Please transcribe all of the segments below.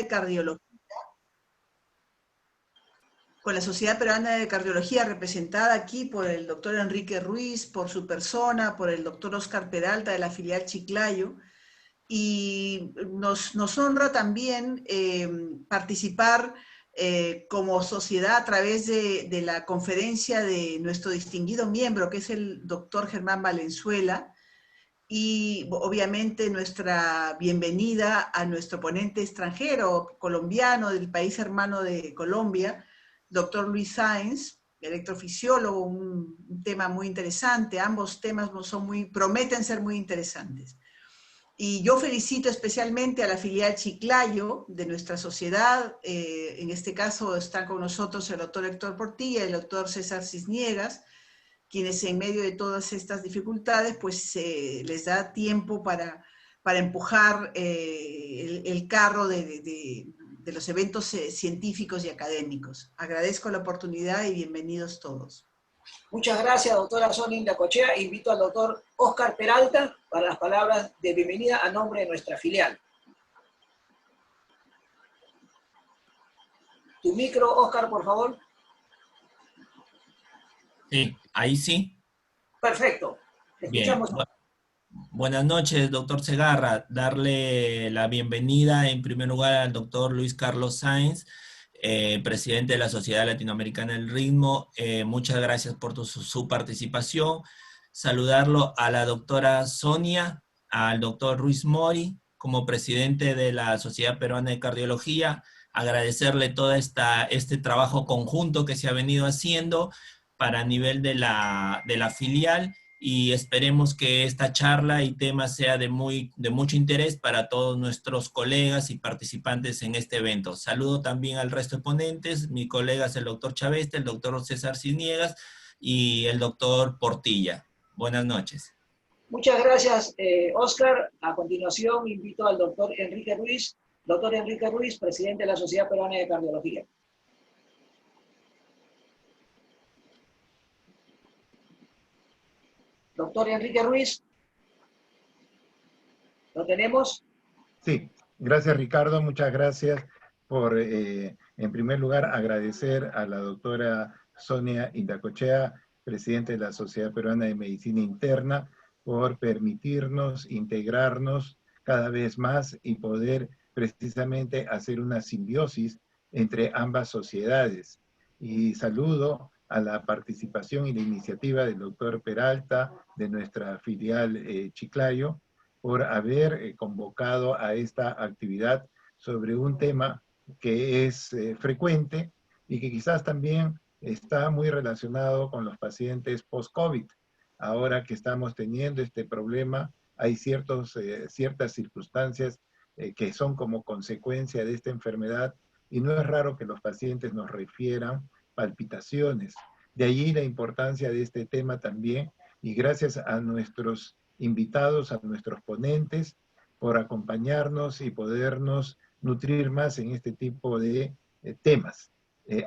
de Cardiología, con la Sociedad Peruana de Cardiología, representada aquí por el doctor Enrique Ruiz, por su persona, por el doctor Oscar Peralta de la filial Chiclayo, y nos honra también participar como sociedad a través de la conferencia de nuestro distinguido miembro, que es el doctor Germán Valenzuela, y obviamente nuestra bienvenida a nuestro ponente extranjero, colombiano, del país hermano de Colombia, doctor Luis Sáenz, electrofisiólogo, un tema muy interesante. Ambos temas prometen ser muy interesantes. Y yo felicito especialmente a la filial Chiclayo de nuestra sociedad. En este caso están con nosotros el doctor Héctor Portilla y el doctor César Cisniegas, quienes en medio de todas estas dificultades pues les da tiempo para empujar el carro de los eventos científicos y académicos. Agradezco la oportunidad y bienvenidos todos. Muchas gracias, doctora Sonia Indacochea. Invito al doctor Oscar Peralta para las palabras de bienvenida a nombre de nuestra filial. Tu micro, Oscar, por favor. Sí, ahí sí. Perfecto. Escuchamos. Bien. Buenas noches, doctor Segarra. Darle la bienvenida en primer lugar al doctor Luis Carlos Sáenz, presidente de la Sociedad Latinoamericana del Ritmo. Muchas gracias por su participación. Saludarlo a la doctora Sonia, al doctor Ruiz Mori, como presidente de la Sociedad Peruana de Cardiología. Agradecerle todo este trabajo conjunto que se ha venido haciendo para nivel de la filial, y esperemos que esta charla y tema sea de mucho interés para todos nuestros colegas y participantes en este evento. Saludo también al resto de ponentes, mis colegas el doctor Chaveste, el doctor César Cisniegas y el doctor Portilla. Buenas noches. Muchas gracias, Oscar. A continuación invito al doctor Enrique Ruiz. Doctor Enrique Ruiz, presidente de la Sociedad Peruana de Cardiología. Doctor Enrique Ruiz, ¿lo tenemos? Sí, gracias Ricardo, muchas gracias por, en primer lugar, agradecer a la doctora Sonia Indacochea, presidente de la Sociedad Peruana de Medicina Interna, por permitirnos integrarnos cada vez más y poder precisamente hacer una simbiosis entre ambas sociedades. Y saludo a la participación y la iniciativa del doctor Peralta, de nuestra filial Chiclayo, por haber convocado a esta actividad sobre un tema que es frecuente y que quizás también está muy relacionado con los pacientes post-COVID. Ahora que estamos teniendo este problema, hay ciertas circunstancias que son como consecuencia de esta enfermedad, y no es raro que los pacientes nos refieran palpitaciones. De allí la importancia de este tema también, y gracias a nuestros invitados, a nuestros ponentes, por acompañarnos y podernos nutrir más en este tipo de temas.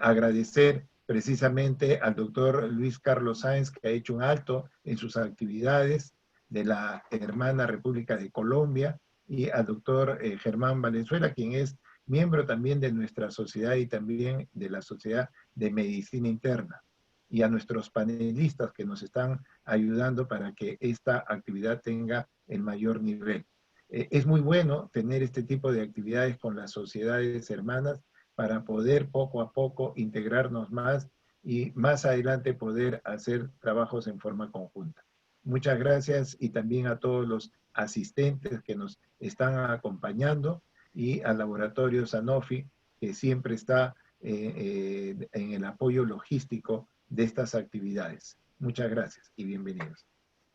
Agradecer precisamente al doctor Luis Carlos Sáenz, que ha hecho un alto en sus actividades de la hermana República de Colombia, y al doctor Germán Valenzuela, quien es miembro también de nuestra sociedad y también de la Sociedad de Medicina Interna, y a nuestros panelistas que nos están ayudando para que esta actividad tenga el mayor nivel. Es muy bueno tener este tipo de actividades con las sociedades hermanas para poder poco a poco integrarnos más y más adelante poder hacer trabajos en forma conjunta. Muchas gracias, y también a todos los asistentes que nos están acompañando, y al laboratorio Sanofi, que siempre está en el apoyo logístico de estas actividades. Muchas gracias y bienvenidos.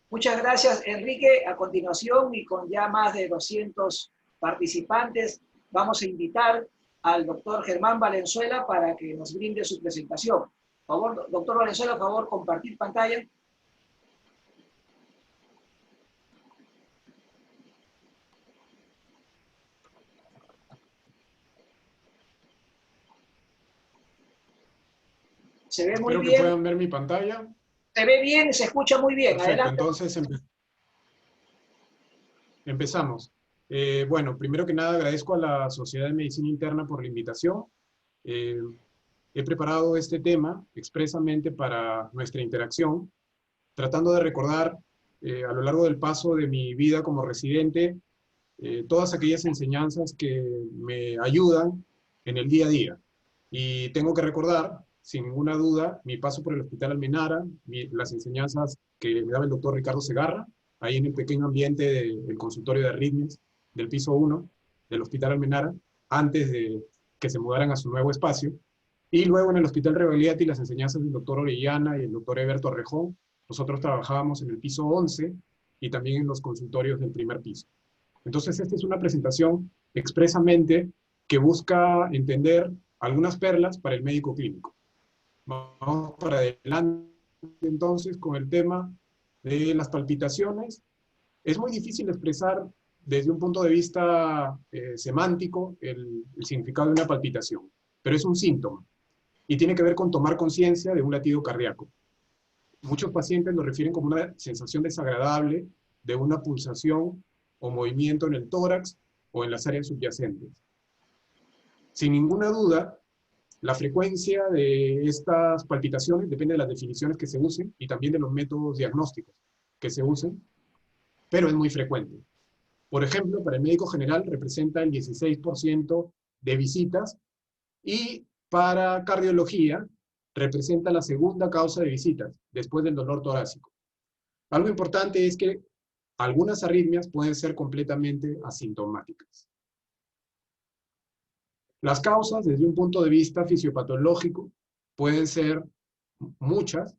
Muchas gracias, Enrique. A continuación, y con ya más de 200 participantes, vamos a invitar al doctor Germán Valenzuela para que nos brinde su presentación. Por favor, doctor Valenzuela, por favor, compartir pantalla. Se ve muy bien. Espero que puedan ver mi pantalla. Se ve bien y se escucha muy bien. Perfecto, Adelante. entonces empezamos. Bueno, primero que nada agradezco a la Sociedad de Medicina Interna por la invitación. He preparado este tema expresamente para nuestra interacción, tratando de recordar a lo largo del paso de mi vida como residente todas aquellas enseñanzas que me ayudan en el día a día. Y tengo que recordar, sin ninguna duda, mi paso por el Hospital Almenara, las enseñanzas que me daba el doctor Ricardo Segarra, ahí en el pequeño ambiente del consultorio de arritmias del piso 1 del Hospital Almenara, antes de que se mudaran a su nuevo espacio. Y luego en el Hospital Rebagliati las enseñanzas del doctor Orellana y el doctor Eberto Arrejón. Nosotros trabajábamos en el piso 11 y también en los consultorios del primer piso. Entonces esta es una presentación expresamente que busca entender algunas perlas para el médico clínico. Vamos para adelante entonces con el tema de las palpitaciones. Es muy difícil expresar desde un punto de vista semántico el significado de una palpitación, pero es un síntoma y tiene que ver con tomar conciencia de un latido cardíaco. Muchos pacientes lo refieren como una sensación desagradable de una pulsación o movimiento en el tórax o en las áreas subyacentes. Sin ninguna duda, la frecuencia de estas palpitaciones depende de las definiciones que se usen y también de los métodos diagnósticos que se usen, pero es muy frecuente. Por ejemplo, para el médico general representa el 16% de visitas y para cardiología representa la segunda causa de visitas, después del dolor torácico. Algo importante es que algunas arritmias pueden ser completamente asintomáticas. Las causas, desde un punto de vista fisiopatológico, pueden ser muchas,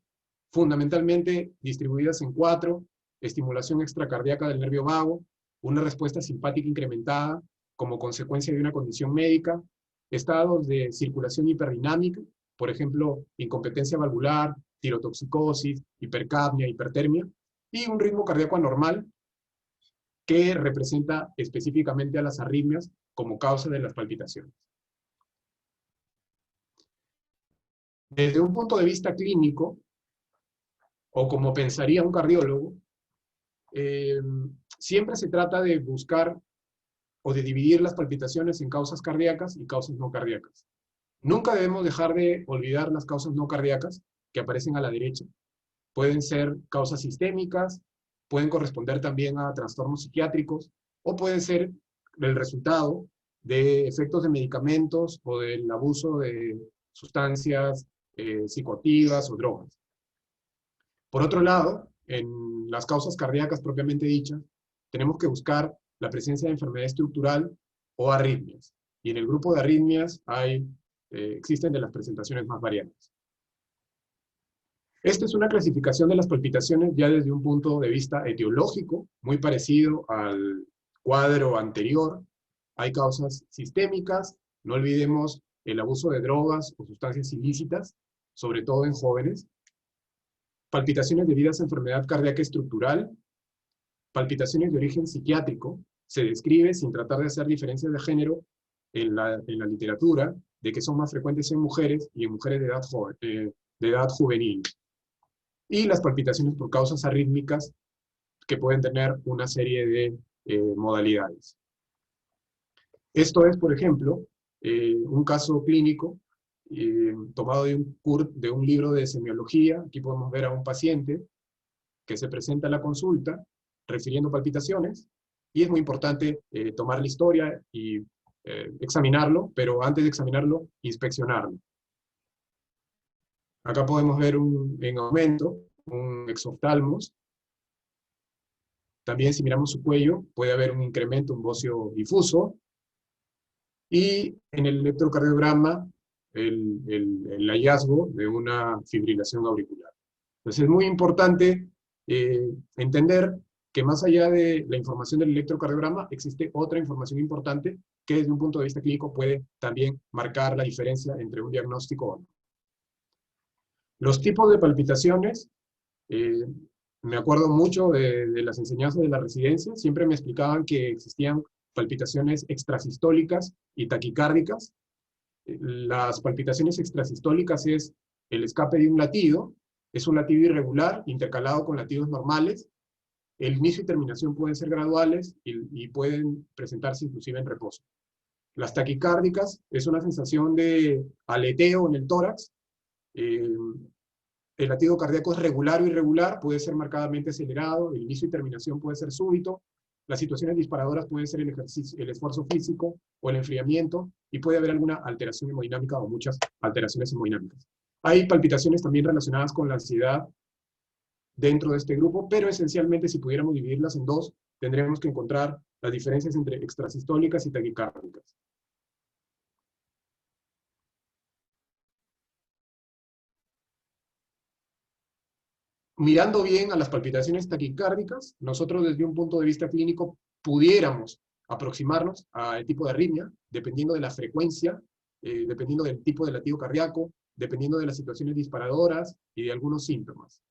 fundamentalmente distribuidas en 4: estimulación extracardíaca del nervio vago, una respuesta simpática incrementada como consecuencia de una condición médica, estados de circulación hiperdinámica, por ejemplo, incompetencia valvular, tirotoxicosis, hipercapnia, hipertermia, y un ritmo cardíaco anormal que representa específicamente a las arritmias como causa de las palpitaciones. Desde un punto de vista clínico, o como pensaría un cardiólogo, siempre se trata de buscar o de dividir las palpitaciones en causas cardíacas y causas no cardíacas. Nunca debemos dejar de olvidar las causas no cardíacas que aparecen a la derecha. Pueden ser causas sistémicas, pueden corresponder también a trastornos psiquiátricos, o pueden ser el resultado de efectos de medicamentos o del abuso de sustancias psicoactivas o drogas. Por otro lado, en las causas cardíacas propiamente dichas, tenemos que buscar la presencia de enfermedad estructural o arritmias. Y en el grupo de arritmias existen de las presentaciones más variadas. Esta es una clasificación de las palpitaciones ya desde un punto de vista etiológico, muy parecido al cuadro anterior. Hay causas sistémicas, no olvidemos el abuso de drogas o sustancias ilícitas, sobre todo en jóvenes. Palpitaciones debidas a enfermedad cardíaca estructural, palpitaciones de origen psiquiátrico, se describe, sin tratar de hacer diferencias de género, en la literatura, de que son más frecuentes en mujeres y en mujeres de edad juvenil. Y las palpitaciones por causas arrítmicas, que pueden tener una serie de modalidades. Esto es, por ejemplo, un caso clínico tomado de un libro de semiología. Aquí podemos ver a un paciente que se presenta a la consulta refiriendo palpitaciones, y es muy importante tomar la historia y examinarlo, pero antes de examinarlo, inspeccionarlo. Acá podemos ver en aumento un exoftalmos. También si miramos su cuello, puede haber un incremento, un bocio difuso. Y en el electrocardiograma, el hallazgo de una fibrilación auricular. Entonces es muy importante entender que más allá de la información del electrocardiograma, existe otra información importante que desde un punto de vista clínico puede también marcar la diferencia entre un diagnóstico o no. Los tipos de palpitaciones, me acuerdo mucho de las enseñanzas de la residencia, siempre me explicaban que existían palpitaciones extrasistólicas y taquicárdicas. Las palpitaciones extrasistólicas es el escape de un latido, es un latido irregular intercalado con latidos normales. El inicio y terminación pueden ser graduales y pueden presentarse inclusive en reposo. Las taquicárdicas es una sensación de aleteo en el tórax. El latido cardíaco es regular o irregular, puede ser marcadamente acelerado, el inicio y terminación puede ser súbito. Las situaciones disparadoras pueden ser el esfuerzo físico o el enfriamiento, y puede haber alguna alteración hemodinámica o muchas alteraciones hemodinámicas. Hay palpitaciones también relacionadas con la ansiedad dentro de este grupo, pero esencialmente si pudiéramos dividirlas en dos, tendríamos que encontrar las diferencias entre extrasistólicas y taquicárdicas. Mirando bien a las palpitaciones taquicárdicas, nosotros desde un punto de vista clínico pudiéramos aproximarnos al tipo de arritmia, dependiendo de la frecuencia, dependiendo del tipo de latido cardíaco, dependiendo de las situaciones disparadoras y de algunos síntomas.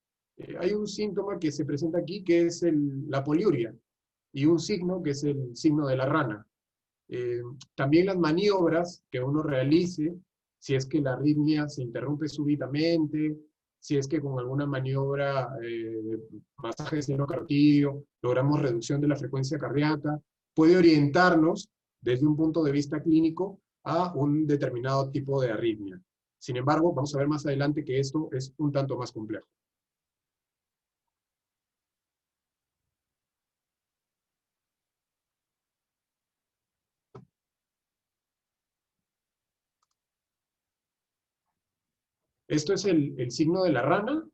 Hay un síntoma que se presenta aquí que es la poliuria, y un signo que es el signo de la rana. También las maniobras que uno realice, si es que la arritmia se interrumpe súbitamente, si es que con alguna maniobra de masaje de seno carotídeo logramos reducción de la frecuencia cardíaca, puede orientarnos desde un punto de vista clínico a un determinado tipo de arritmia. Sin embargo, vamos a ver más adelante que esto es un tanto más complejo. Esto es el signo de la rana.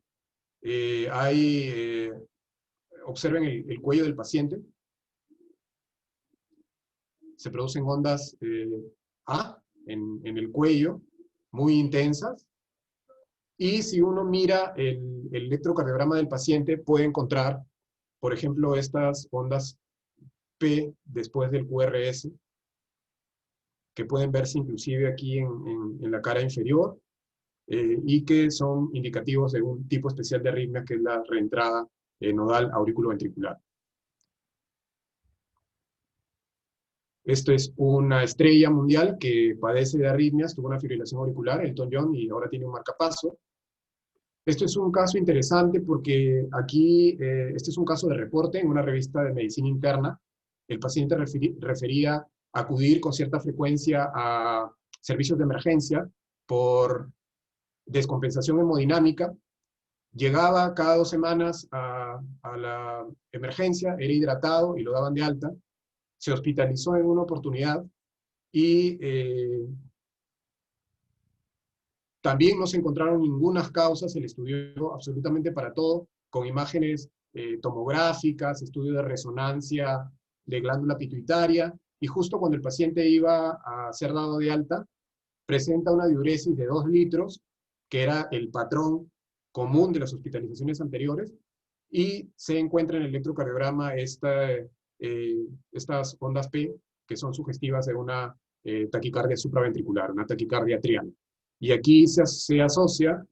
Observen el cuello del paciente. Se producen ondas A en el cuello, muy intensas. Y si uno mira el electrocardiograma del paciente, puede encontrar, por ejemplo, estas ondas P después del QRS, que pueden verse inclusive aquí en la cara inferior, y que son indicativos de un tipo especial de arritmia, que es la reentrada nodal auriculoventricular. Esto es una estrella mundial que padece de arritmias, tuvo una fibrilación auricular, Elton John, y ahora tiene un marcapaso. Esto es un caso interesante porque aquí, este es un caso de reporte en una revista de medicina interna. El paciente refería acudir con cierta frecuencia a servicios de emergencia por descompensación hemodinámica. Llegaba cada 2 semanas a la emergencia, era hidratado y lo daban de alta. Se hospitalizó en una oportunidad y también no se encontraron ninguna causas. Se le estudió absolutamente para todo, con imágenes tomográficas, estudios de resonancia de glándula pituitaria, y justo cuando el paciente iba a ser dado de alta, presenta una diuresis de 2 litros, que era el patrón común de las hospitalizaciones anteriores, y se encuentra en el electrocardiograma estas ondas P, que son sugestivas de una taquicardia supraventricular, una taquicardia atrial. Y aquí se asocia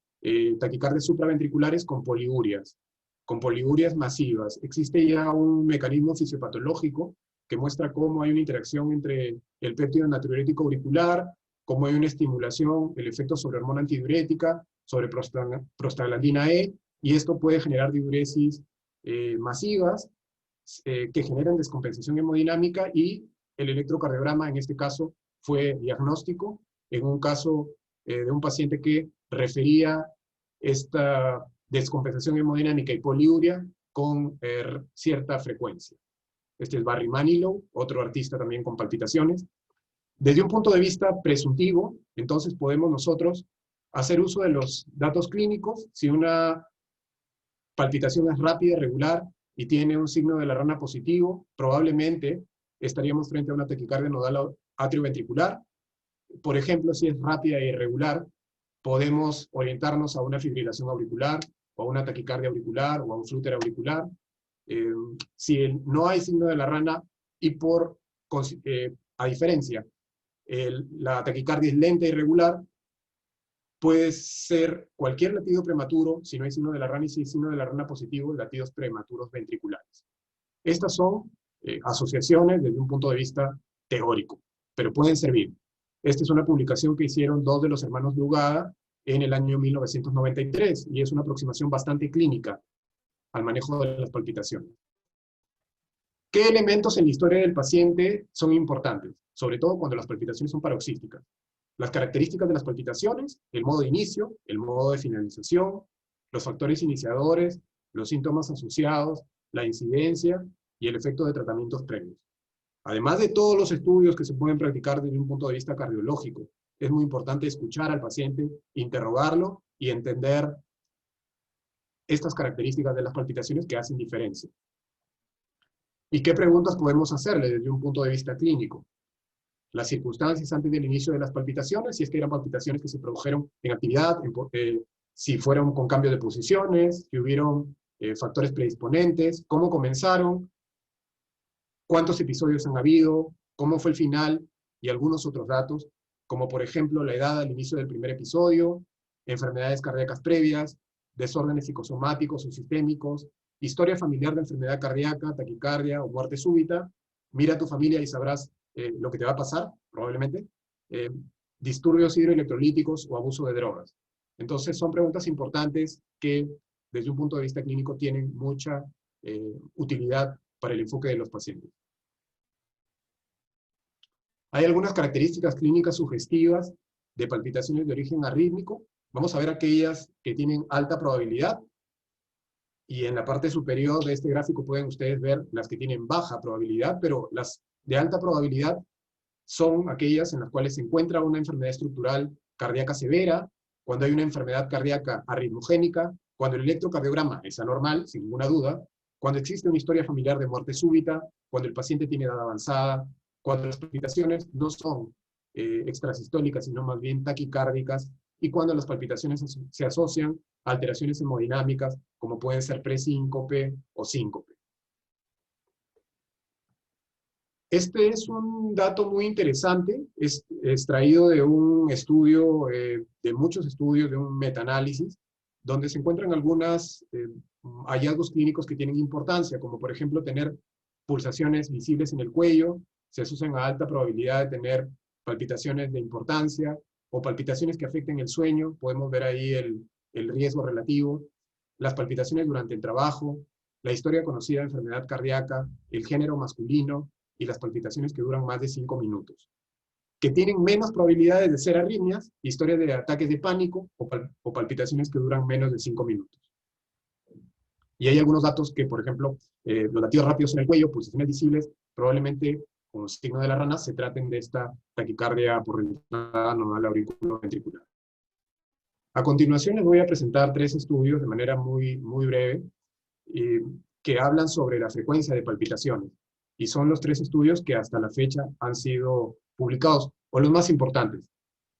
taquicardias supraventriculares con poliurias masivas. Existe ya un mecanismo fisiopatológico que muestra cómo hay una interacción entre el péptido natriurético auricular, cómo hay una estimulación, el efecto sobre hormona antidiurética, sobre prostaglandina E, y esto puede generar diuresis masivas que generan descompensación hemodinámica, y el electrocardiograma en este caso fue diagnóstico en un caso de un paciente que refería esta descompensación hemodinámica y poliuria con cierta frecuencia. Este es Barry Manilow, otro artista también con palpitaciones. Desde un punto de vista presuntivo, entonces podemos nosotros hacer uso de los datos clínicos. Si una palpitación es rápida, regular, y tiene un signo de la rana positivo, probablemente estaríamos frente a una taquicardia nodal atrioventricular. Por ejemplo, si es rápida e irregular, podemos orientarnos a una fibrilación auricular, o a una taquicardia auricular, o a un flúter auricular. Si no hay signo de la rana, y a diferencia, la taquicardia es lenta e irregular, puede ser cualquier latido prematuro. Si no hay signo de la rana, y si hay signo de la rana positivo, latidos prematuros ventriculares. Estas son asociaciones desde un punto de vista teórico, pero pueden servir. Esta es una publicación que hicieron 2 de los hermanos Brugada en el año 1993, y es una aproximación bastante clínica al manejo de las palpitaciones. ¿Qué elementos en la historia del paciente son importantes? Sobre todo cuando las palpitaciones son paroxísticas. Las características de las palpitaciones, el modo de inicio, el modo de finalización, los factores iniciadores, los síntomas asociados, la incidencia y el efecto de tratamientos previos. Además de todos los estudios que se pueden practicar desde un punto de vista cardiológico, es muy importante escuchar al paciente, interrogarlo y entender estas características de las palpitaciones que hacen diferencia. ¿Y qué preguntas podemos hacerle desde un punto de vista clínico? Las circunstancias antes del inicio de las palpitaciones, si es que eran palpitaciones que se produjeron en actividad, si fueron con cambio de posiciones, si hubieron factores predisponentes, cómo comenzaron, cuántos episodios han habido, cómo fue el final y algunos otros datos, como por ejemplo la edad al inicio del primer episodio, enfermedades cardíacas previas, desórdenes psicosomáticos o sistémicos, historia familiar de enfermedad cardíaca, taquicardia o muerte súbita. Mira a tu familia y sabrás lo que te va a pasar, probablemente. Disturbios hidroelectrolíticos o abuso de drogas. Entonces son preguntas importantes que desde un punto de vista clínico tienen mucha utilidad para el enfoque de los pacientes. Hay algunas características clínicas sugestivas de palpitaciones de origen arrítmico. Vamos a ver aquellas que tienen alta probabilidad. Y en la parte superior de este gráfico pueden ustedes ver las que tienen baja probabilidad, pero las de alta probabilidad son aquellas en las cuales se encuentra una enfermedad estructural cardíaca severa, cuando hay una enfermedad cardíaca arritmogénica, cuando el electrocardiograma es anormal, sin ninguna duda, cuando existe una historia familiar de muerte súbita, cuando el paciente tiene edad avanzada, cuando las palpitaciones no son extrasistólicas, sino más bien taquicárdicas, y cuando las palpitaciones se asocian a alteraciones hemodinámicas, como pueden ser presíncope o síncope. Este es un dato muy interesante, es extraído de un estudio, de muchos estudios, de un metaanálisis, donde se encuentran algunos hallazgos clínicos que tienen importancia, como por ejemplo tener pulsaciones visibles en el cuello, se asocian a alta probabilidad de tener palpitaciones de importancia, o palpitaciones que afecten el sueño, podemos ver ahí el riesgo relativo, las palpitaciones durante el trabajo, la historia conocida de enfermedad cardíaca, el género masculino, y las palpitaciones que duran más de 5 minutos. Que tienen menos probabilidades de ser arritmias, historias de ataques de pánico o palpitaciones que duran menos de 5 minutos. Y hay algunos datos que, por ejemplo, los latidos rápidos en el cuello, pulsaciones visibles, probablemente con signo de la rana se traten de esta taquicardia por entrada nodal auriculoventricular. A continuación les voy a presentar 3 estudios de manera muy breve que hablan sobre la frecuencia de palpitaciones. Y son los 3 estudios que hasta la fecha han sido publicados, o los más importantes.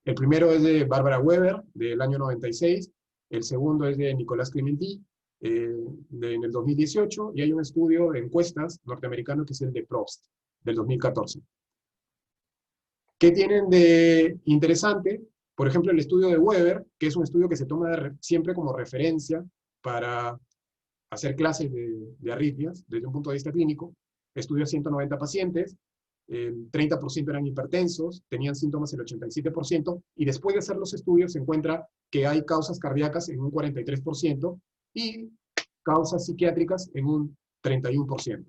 El primero es de Barbara Weber, del año 96, el segundo es de Nicolás Clementi, en el 2018, y hay un estudio de encuestas norteamericano que es el de Probst, del 2014. ¿Qué tienen de interesante? Por ejemplo, el estudio de Weber, que es un estudio que se toma siempre como referencia para hacer clases de arritmias desde un punto de vista clínico. Estudió a 190 pacientes, el 30% eran hipertensos, tenían síntomas el 87%, y después de hacer los estudios se encuentra que hay causas cardíacas en un 43% y causas psiquiátricas en un 31%.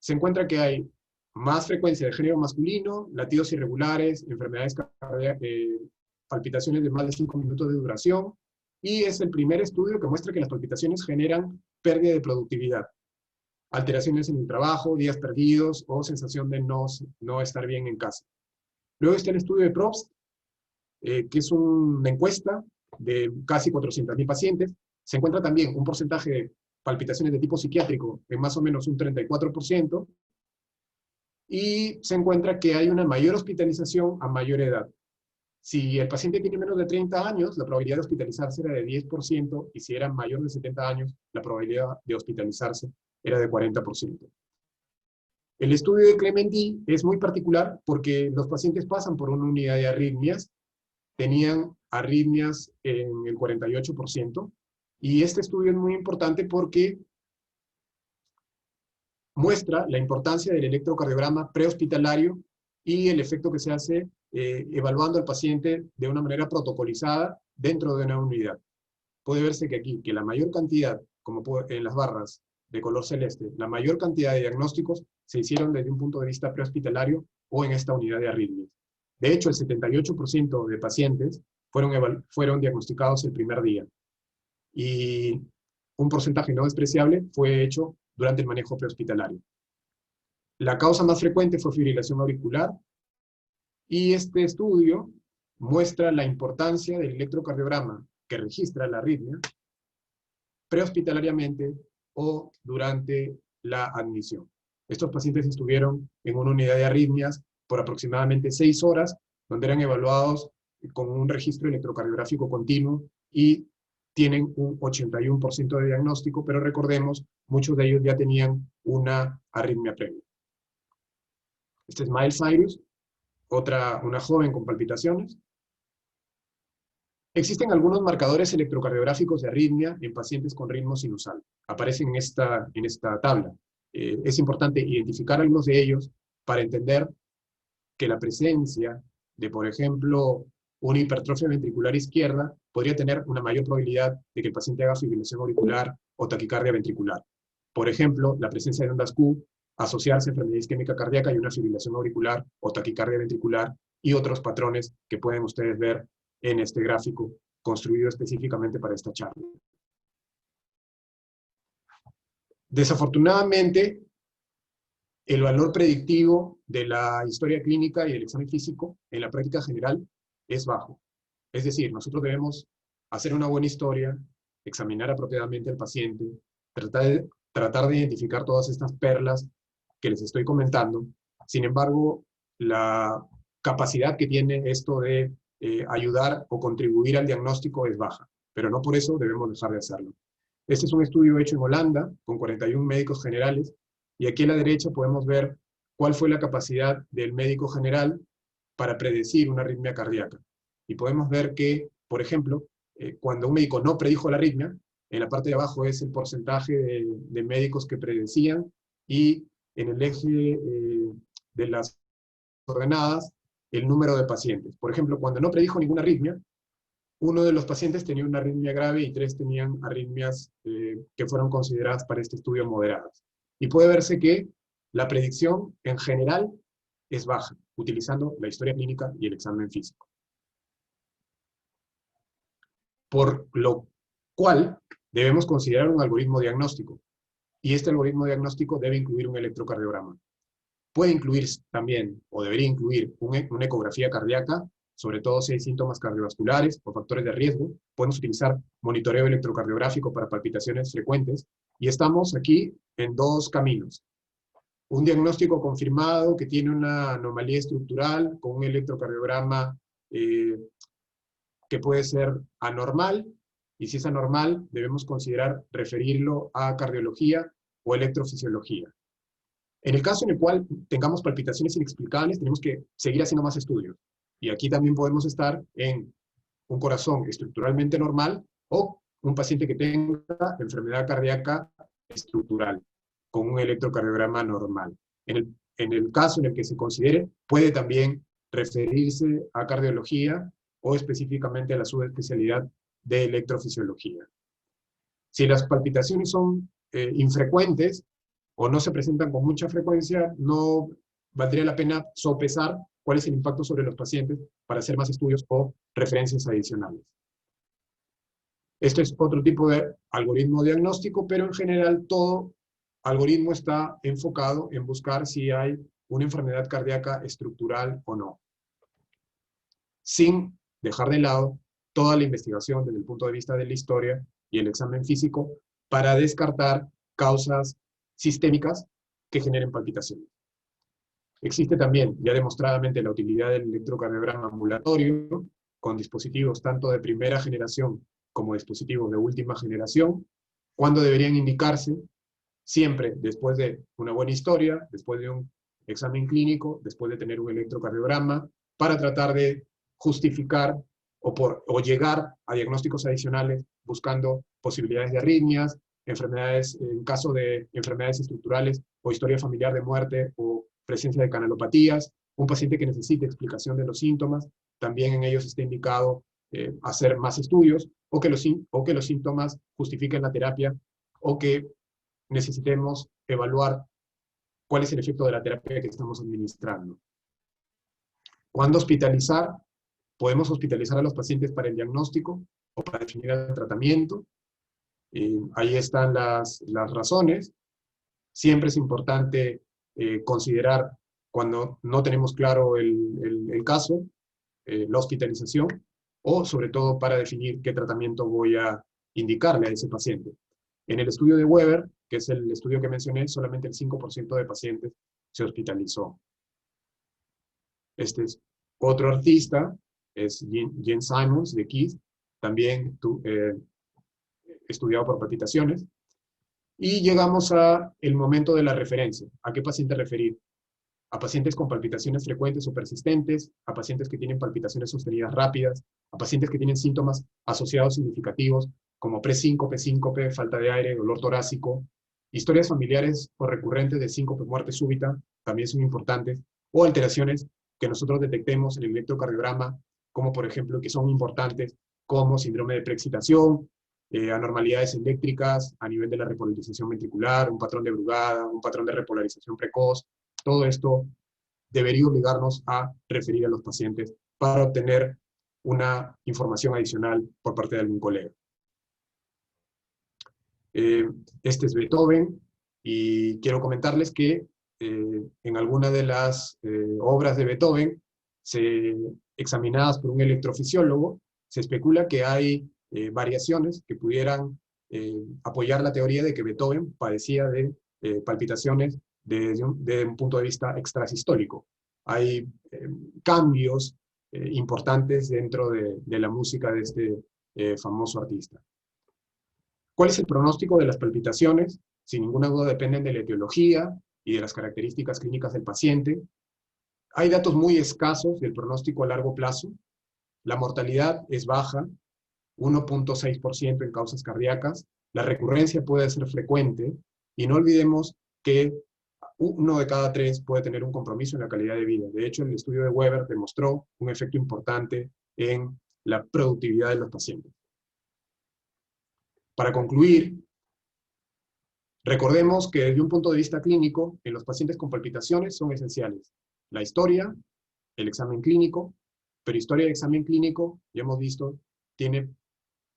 Se encuentra que hay más frecuencia de género masculino, latidos irregulares, enfermedades cardíacas, palpitaciones de más de 5 minutos de duración, y es el primer estudio que muestra que las palpitaciones generan pérdida de productividad. Alteraciones en el trabajo, días perdidos o sensación de no estar bien en casa. Luego está el estudio de Probst, que es una encuesta de casi 400.000 pacientes. Se encuentra también un porcentaje de palpitaciones de tipo psiquiátrico en más o menos un 34%, y se encuentra que hay una mayor hospitalización a mayor edad. Si el paciente tiene menos de 30 años, la probabilidad de hospitalizarse era de 10%, y si era mayor de 70 años, la probabilidad de hospitalizarse era de 40%. El estudio de Clementi es muy particular porque los pacientes pasan por una unidad de arritmias, tenían arritmias en el 48%, y este estudio es muy importante porque muestra la importancia del electrocardiograma prehospitalario y el efecto que se hace evaluando al paciente de una manera protocolizada dentro de una unidad. Puede verse que aquí, que la mayor cantidad, como en las barras, de color celeste, la mayor cantidad de diagnósticos se hicieron desde un punto de vista prehospitalario o en esta unidad de arritmias. De hecho, el 78% de pacientes fueron diagnosticados el primer día. Y un porcentaje no despreciable fue hecho durante el manejo prehospitalario. La causa más frecuente fue fibrilación auricular, y este estudio muestra la importancia del electrocardiograma que regisra la arritmia prehospitalariamente o durante la admisión. Estos pacientes estuvieron en una unidad de arritmias por aproximadamente 6 horas, donde eran evaluados con un registro electrocardiográfico continuo y tienen un 81% de diagnóstico, pero recordemos, muchos de ellos ya tenían una arritmia previa. Este es Miles Cyrus, una joven con palpitaciones. Existen algunos marcadores electrocardiográficos de arritmia en pacientes con ritmo sinusal. Aparecen en esta tabla. Es importante identificar algunos de ellos para entender que la presencia de, por ejemplo, una hipertrofia ventricular izquierda podría tener una mayor probabilidad de que el paciente haga fibrilación auricular o taquicardia ventricular. Por ejemplo, la presencia de ondas Q, asociarse a enfermedad isquémica cardíaca y una fibrilación auricular o taquicardia ventricular, y otros patrones que pueden ustedes ver en este gráfico construido específicamente para esta charla. Desafortunadamente, el valor predictivo de la historia clínica y el examen físico en la práctica general es bajo. Es decir, nosotros debemos hacer una buena historia, examinar apropiadamente al paciente, tratar de identificar todas estas perlas que les estoy comentando. Sin embargo, la capacidad que tiene esto de ayudar o contribuir al diagnóstico es baja, pero no por eso debemos dejar de hacerlo. Este es un estudio hecho en Holanda, con 41 médicos generales, y aquí a la derecha podemos ver cuál fue la capacidad del médico general para predecir una arritmia cardíaca. Y podemos ver que, por ejemplo, cuando un médico no predijo la arritmia, en la parte de abajo es el porcentaje de médicos que predecían, y en el eje de las ordenadas, el número de pacientes. Por ejemplo, cuando no predijo ninguna arritmia, uno de los pacientes tenía una arritmia grave y 3 tenían arritmias que fueron consideradas para este estudio moderadas. Y puede verse que la predicción en general es baja, utilizando la historia clínica y el examen físico. Por lo cual debemos considerar un algoritmo diagnóstico, y este algoritmo diagnóstico debe incluir un electrocardiograma. Puede incluir también, o debería incluir, una ecografía cardíaca, sobre todo si hay síntomas cardiovasculares o factores de riesgo. Podemos utilizar monitoreo electrocardiográfico para palpitaciones frecuentes, y estamos aquí en 2 caminos. Un diagnóstico confirmado que tiene una anomalía estructural con un electrocardiograma que puede ser anormal, y si es anormal debemos considerar referirlo a cardiología o electrofisiología. En el caso en el cual tengamos palpitaciones inexplicables, tenemos que seguir haciendo más estudios. Y aquí también podemos estar en un corazón estructuralmente normal o un paciente que tenga enfermedad cardíaca estructural con un electrocardiograma normal. En el caso en el que se considere, puede también referirse a cardiología o específicamente a la subespecialidad de electrofisiología. Si las palpitaciones son infrecuentes o no se presentan con mucha frecuencia, no valdría la pena sopesar cuál es el impacto sobre los pacientes para hacer más estudios o referencias adicionales. Este es otro tipo de algoritmo diagnóstico, pero en general todo algoritmo está enfocado en buscar si hay una enfermedad cardíaca estructural o no, sin dejar de lado toda la investigación desde el punto de vista de la historia y el examen físico para descartar causas sistémicas que generen palpitaciones. Existe también, ya demostradamente, la utilidad del electrocardiograma ambulatorio con dispositivos tanto de primera generación como dispositivos de última generación, cuando deberían indicarse siempre después de una buena historia, después de un examen clínico, después de tener un electrocardiograma, para tratar de justificar o llegar a diagnósticos adicionales buscando posibilidades de arritmias, enfermedades, en caso de enfermedades estructurales o historia familiar de muerte o presencia de canalopatías, un paciente que necesite explicación de los síntomas, también en ellos está indicado hacer más estudios, o que los síntomas justifiquen la terapia, o que necesitemos evaluar cuál es el efecto de la terapia que estamos administrando. ¿Cuándo hospitalizar? Podemos hospitalizar a los pacientes para el diagnóstico o para definir el tratamiento. Ahí están las razones. Siempre es importante considerar, cuando no tenemos claro el caso, la hospitalización, o sobre todo para definir qué tratamiento voy a indicarle a ese paciente. En el estudio de Weber, que es el estudio que mencioné, solamente el 5% de pacientes se hospitalizó. Este es otro artista, es Gene Simons de Keith, también estudiado por palpitaciones. Y llegamos al momento de la referencia. ¿A qué paciente referir? A pacientes con palpitaciones frecuentes o persistentes, a pacientes que tienen palpitaciones sostenidas rápidas, a pacientes que tienen síntomas asociados significativos, como presíncope, síncope, falta de aire, dolor torácico, historias familiares o recurrentes de síncope, muerte súbita, también son importantes, o alteraciones que nosotros detectemos en el electrocardiograma, como por ejemplo, que son importantes, como síndrome de preexcitación, anormalidades eléctricas a nivel de la repolarización ventricular, un patrón de Brugada, un patrón de repolarización precoz. Todo esto debería obligarnos a referir a los pacientes para obtener una información adicional por parte de algún colega. Este es Beethoven, y quiero comentarles que en alguna de las obras de Beethoven, examinadas por un electrofisiólogo, se especula que hay variaciones que pudieran apoyar la teoría de que Beethoven padecía de palpitaciones desde un punto de vista extrasistólico. Hay cambios importantes dentro de la música de este famoso artista. ¿Cuál es el pronóstico de las palpitaciones? Sin ninguna duda dependen de la etiología y de las características clínicas del paciente. Hay datos muy escasos del pronóstico a largo plazo. La mortalidad es baja, 1.6% en causas cardíacas. La recurrencia puede ser frecuente, y no olvidemos que 1 de cada 3 puede tener un compromiso en la calidad de vida. De hecho, el estudio de Weber demostró un efecto importante en la productividad de los pacientes. Para concluir, recordemos que desde un punto de vista clínico, en los pacientes con palpitaciones son esenciales la historia, el examen clínico, pero historia y examen clínico, ya hemos visto,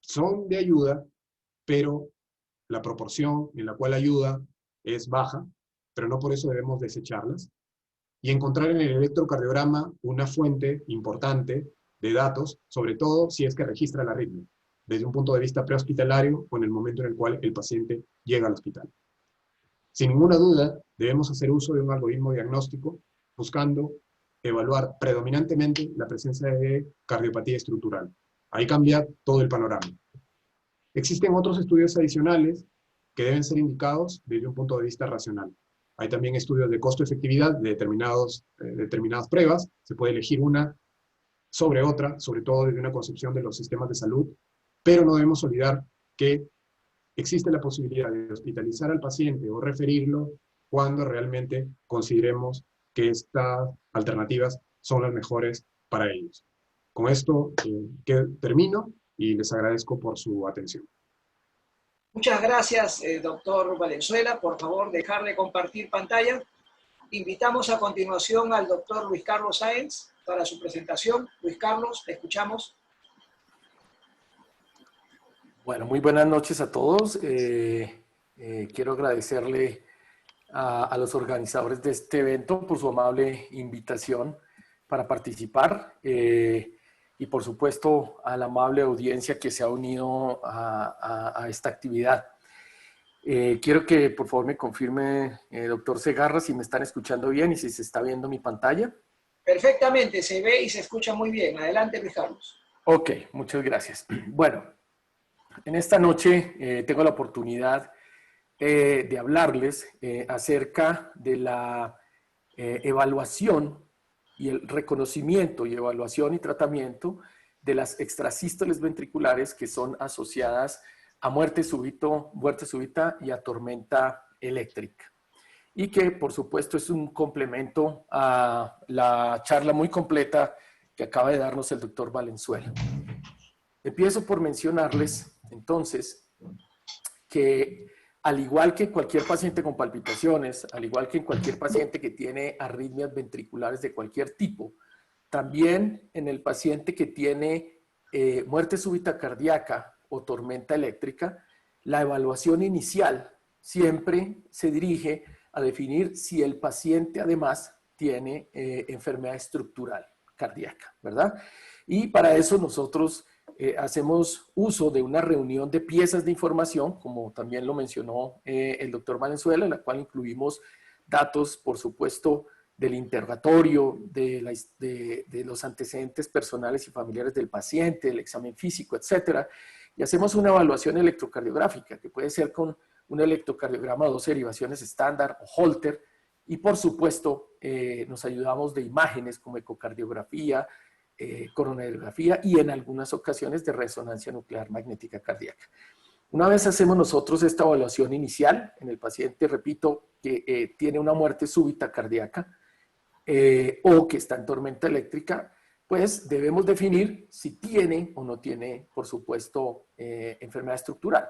son de ayuda, pero la proporción en la cual ayuda es baja, pero no por eso debemos desecharlas. Y encontrar en el electrocardiograma una fuente importante de datos, sobre todo si es que registra la arritmia, desde un punto de vista prehospitalario o en el momento en el cual el paciente llega al hospital. Sin ninguna duda, debemos hacer uso de un algoritmo diagnóstico buscando evaluar predominantemente la presencia de cardiopatía estructural. Ahí cambia todo el panorama. Existen otros estudios adicionales que deben ser indicados desde un punto de vista racional. Hay también estudios de costo-efectividad de determinadas pruebas. Se puede elegir una sobre otra, sobre todo desde una concepción de los sistemas de salud, pero no debemos olvidar que existe la posibilidad de hospitalizar al paciente o referirlo cuando realmente consideremos que estas alternativas son las mejores para ellos. Con esto termino y les agradezco por su atención. Muchas gracias, doctor Valenzuela. Por favor, dejar de compartir pantalla. Invitamos a continuación al doctor Luis Carlos Sáenz para su presentación. Luis Carlos, te escuchamos. Bueno, muy buenas noches a todos. Quiero agradecerle a los organizadores de este evento por su amable invitación para participar y por supuesto a la amable audiencia que se ha unido a esta actividad. Quiero que por favor me confirme, doctor Segarra, si me están escuchando bien y si se está viendo mi pantalla. Perfectamente, se ve y se escucha muy bien. Adelante, Luis Carlos. Ok, muchas gracias. Bueno, en esta noche tengo la oportunidad de hablarles acerca de la evaluación y el reconocimiento y evaluación y tratamiento de las extrasístoles ventriculares que son asociadas a muerte súbita y a tormenta eléctrica. Y que, por supuesto, es un complemento a la charla muy completa que acaba de darnos el doctor Valenzuela. Empiezo por mencionarles, entonces, que al igual que cualquier paciente con palpitaciones, al igual que en cualquier paciente que tiene arritmias ventriculares de cualquier tipo, también en el paciente que tiene muerte súbita cardíaca o tormenta eléctrica, la evaluación inicial siempre se dirige a definir si el paciente además tiene enfermedad estructural cardíaca, ¿verdad? Y para eso nosotros hacemos uso de una reunión de piezas de información, como también lo mencionó el doctor Valenzuela, en la cual incluimos datos, por supuesto, del interrogatorio, de los antecedentes personales y familiares del paciente, el examen físico, etcétera, y hacemos una evaluación electrocardiográfica, que puede ser con un electrocardiograma de 12 derivaciones estándar o Holter, y por supuesto nos ayudamos de imágenes como ecocardiografía, coronariografía y en algunas ocasiones de resonancia nuclear magnética cardíaca. Una vez hacemos nosotros esta evaluación inicial en el paciente, repito, que tiene una muerte súbita cardíaca o que está en tormenta eléctrica, pues debemos definir si tiene o no tiene, por supuesto, enfermedad estructural.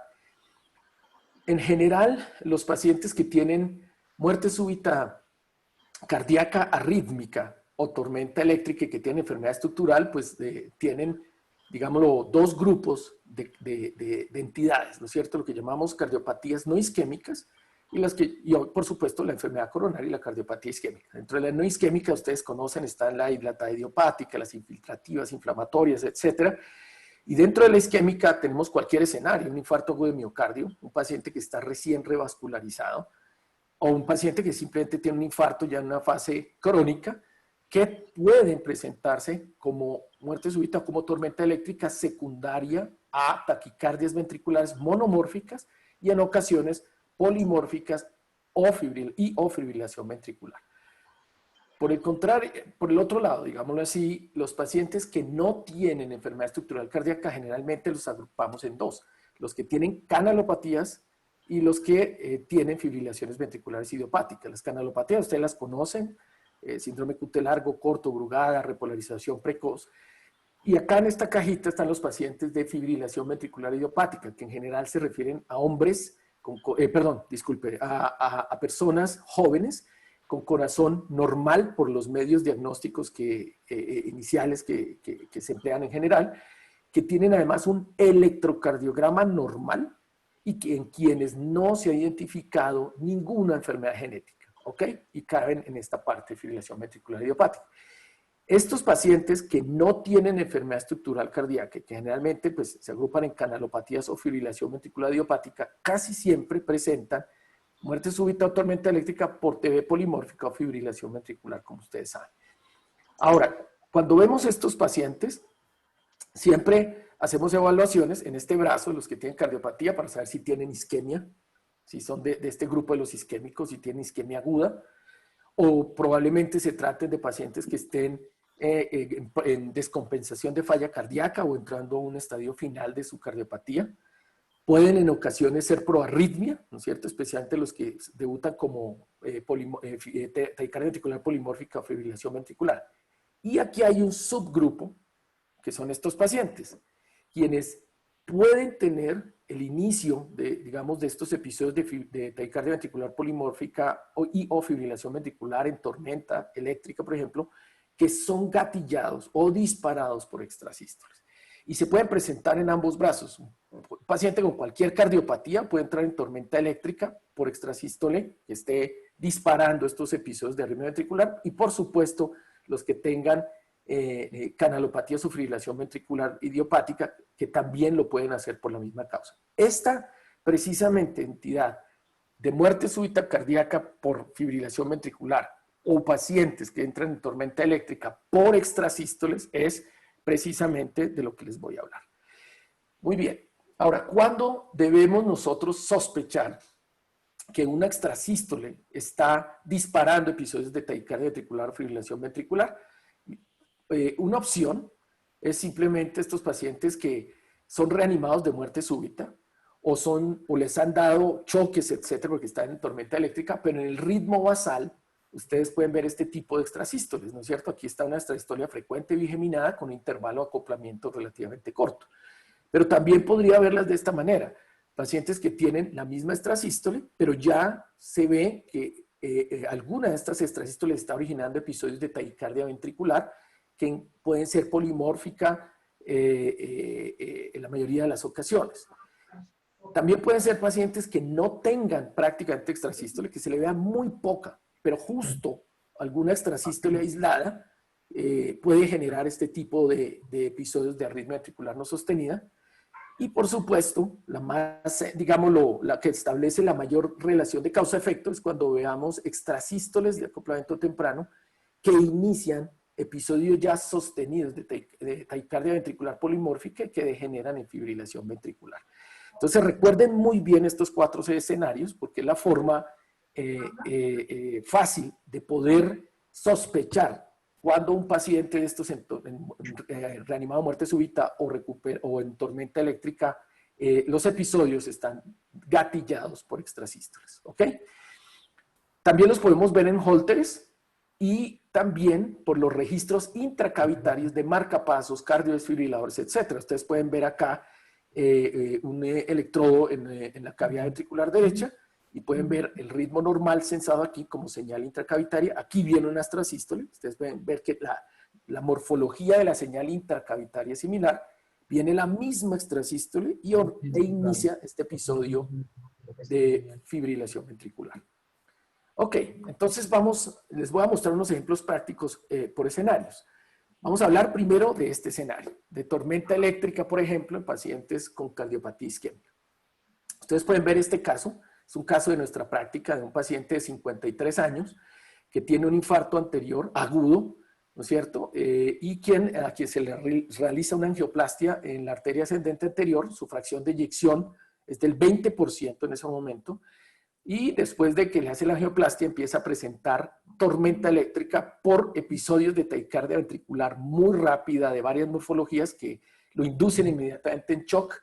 En general, los pacientes que tienen muerte súbita cardíaca arrítmica o tormenta eléctrica y que tienen enfermedad estructural, pues tienen, digámoslo, dos grupos de entidades, ¿no es cierto? Lo que llamamos cardiopatías no isquémicas y por supuesto, la enfermedad coronaria y la cardiopatía isquémica. Dentro de la no isquémica, ustedes conocen, está la dilatada idiopática, las infiltrativas, inflamatorias, etcétera. Y dentro de la isquémica tenemos cualquier escenario, un infarto agudo de miocardio, un paciente que está recién revascularizado, o un paciente que simplemente tiene un infarto ya en una fase crónica, que pueden presentarse como muerte súbita o como tormenta eléctrica secundaria a taquicardias ventriculares monomórficas y en ocasiones polimórficas o fibrilación ventricular. Por el contrario, por el otro lado, digámoslo así, los pacientes que no tienen enfermedad estructural cardíaca generalmente los agrupamos en dos: los que tienen canalopatías y los que tienen fibrilaciones ventriculares idiopáticas. Las canalopatías ustedes las conocen, síndrome QT largo, corto, Brugada, repolarización precoz. Y acá en esta cajita están los pacientes de fibrilación ventricular idiopática, que en general se refieren a hombres, a personas jóvenes con corazón normal por los medios diagnósticos iniciales que se emplean en general, que tienen además un electrocardiograma normal y en quienes no se ha identificado ninguna enfermedad genética, ¿ok? Y caben en esta parte de fibrilación ventricular idiopática. Estos pacientes que no tienen enfermedad estructural cardíaca, que generalmente pues, se agrupan en canalopatías o fibrilación ventricular idiopática, casi siempre presentan muerte súbita o tormenta eléctrica por TB polimórfica o fibrilación ventricular, como ustedes saben. Ahora, cuando vemos estos pacientes, siempre hacemos evaluaciones en este brazo, los que tienen cardiopatía, para saber si tienen isquemia, si son de este grupo de los isquémicos, si tienen isquemia aguda, o probablemente se traten de pacientes que estén en descompensación de falla cardíaca o entrando a un estadio final de su cardiopatía. Pueden en ocasiones ser proarritmia, ¿no es cierto? Especialmente los que debutan como taquicardia ventricular polimórfica o fibrilación ventricular. Y aquí hay un subgrupo, que son estos pacientes, quienes pueden tener el inicio de estos episodios de taquicardia ventricular polimórfica o fibrilación ventricular en tormenta eléctrica, por ejemplo, que son gatillados o disparados por extrasístoles. Y se pueden presentar en ambos brazos. Un paciente con cualquier cardiopatía puede entrar en tormenta eléctrica por extrasístole, que esté disparando estos episodios de arritmia ventricular, y por supuesto los que tengan canalopatía o fibrilación ventricular idiopática, que también lo pueden hacer por la misma causa. Esta, precisamente, entidad de muerte súbita cardíaca por fibrilación ventricular o pacientes que entran en tormenta eléctrica por extrasístoles es precisamente de lo que les voy a hablar. Muy bien. Ahora, ¿cuándo debemos nosotros sospechar que una extrasístole está disparando episodios de taquicardia ventricular o fibrilación ventricular? Una opción es simplemente estos pacientes que son reanimados de muerte súbita o les han dado choques, etcétera, porque están en tormenta eléctrica, pero en el ritmo basal ustedes pueden ver este tipo de extrasístoles, ¿no es cierto? Aquí está una extrasistolia frecuente bigeminada con un intervalo de acoplamiento relativamente corto. Pero también podría verlas de esta manera. pacientes que tienen la misma extrasístole, pero ya se ve que alguna de estas extrasístoles está originando episodios de taquicardia ventricular que pueden ser polimórfica en la mayoría de las ocasiones. También pueden ser pacientes que no tengan prácticamente extrasístole, que se le vea muy poca, pero justo alguna extrasístole aislada puede generar este tipo de episodios de arritmia ventricular no sostenida. Y por supuesto, la más, digámoslo, la que establece la mayor relación de causa-efecto es cuando veamos extrasístoles de acoplamiento temprano que inician episodios ya sostenidos de taquicardia ventricular polimórfica que degeneran en fibrilación ventricular. Entonces recuerden muy bien estos 4 escenarios porque es la forma fácil de poder sospechar cuando un paciente de estos reanimado muerte súbita o en tormenta eléctrica, los episodios están gatillados por extrasístoles. ¿Ok? También los podemos ver en Holteres y también por los registros intracavitarios de marcapasos, cardiodesfibriladores, etc. Ustedes pueden ver acá un electrodo en la cavidad ventricular derecha y pueden ver el ritmo normal censado aquí como señal intracavitaria. Aquí viene una extrasístole. Ustedes pueden ver que la morfología de la señal intracavitaria es similar. Viene la misma extrasístole e inicia este episodio de fibrilación ventricular. Ok, entonces les voy a mostrar unos ejemplos prácticos por escenarios. Vamos a hablar primero de este escenario, de tormenta eléctrica, por ejemplo, en pacientes con cardiopatía isquémica. Ustedes pueden ver este caso. Es un caso de nuestra práctica de un paciente de 53 años que tiene un infarto anterior agudo, ¿no es cierto? Y a quien se le realiza una angioplastia en la arteria ascendente anterior, su fracción de eyección es del 20% en ese momento, y después de que le hace la angioplastia empieza a presentar tormenta eléctrica por episodios de taquicardia ventricular muy rápida de varias morfologías que lo inducen inmediatamente en shock,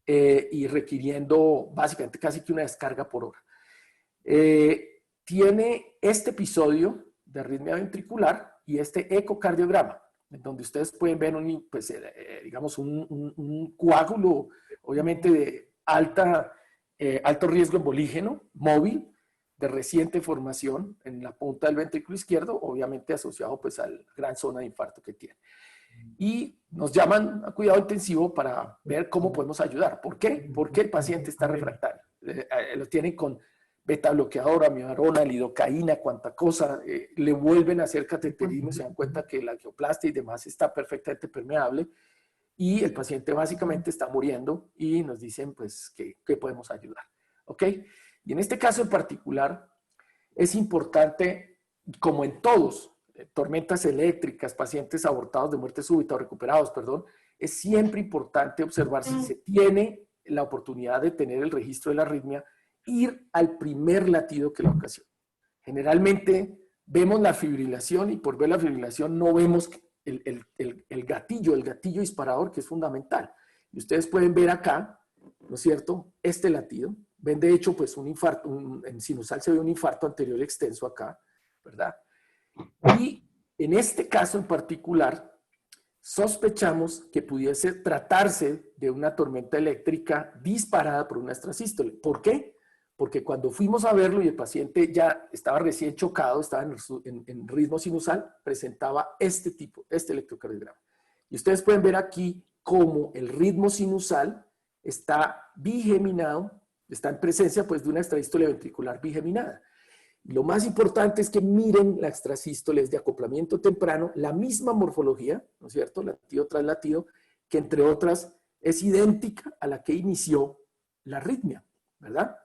y requiriendo básicamente casi que una descarga por hora. Tiene este episodio de arritmia ventricular y este ecocardiograma, en donde ustedes pueden ver digamos un coágulo, obviamente de alto riesgo embolígeno, móvil, de reciente formación en la punta del ventrículo izquierdo, obviamente asociado pues a la gran zona de infarto que tiene. Y nos llaman a cuidado intensivo para ver cómo podemos ayudar. ¿Por qué? Porque el paciente está refractario. Lo tienen con beta bloqueador, amidarona, lidocaína, cuanta cosa. Le vuelven a hacer cateterismo, se dan cuenta que la angioplastia y demás está perfectamente permeable. Y el paciente básicamente está muriendo y nos dicen pues que podemos ayudar. ¿Ok? Y en este caso en particular es importante, como en todos, tormentas eléctricas, pacientes abortados de muerte súbita o recuperados, perdón, es siempre importante observar si se tiene la oportunidad de tener el registro de la arritmia, ir al primer latido que la ocasiona. Generalmente vemos la fibrilación y por ver la fibrilación no vemos el gatillo disparador que es fundamental. Y ustedes pueden ver acá, ¿no es cierto?, este latido. Ven de hecho pues un infarto, en sinusal se ve un infarto anterior extenso acá, ¿verdad? Y en este caso en particular, sospechamos que pudiese tratarse de una tormenta eléctrica disparada por una extrasístole. ¿Por qué? Porque cuando fuimos a verlo y el paciente ya estaba recién chocado, estaba en ritmo sinusal, presentaba este electrocardiograma. Y ustedes pueden ver aquí cómo el ritmo sinusal está bigeminado, está en presencia pues de una extrasístole ventricular bigeminada. Lo más importante es que miren la extrasístole de acoplamiento temprano, la misma morfología, ¿no es cierto? Latido tras latido, que entre otras es idéntica a la que inició la arritmia, ¿verdad?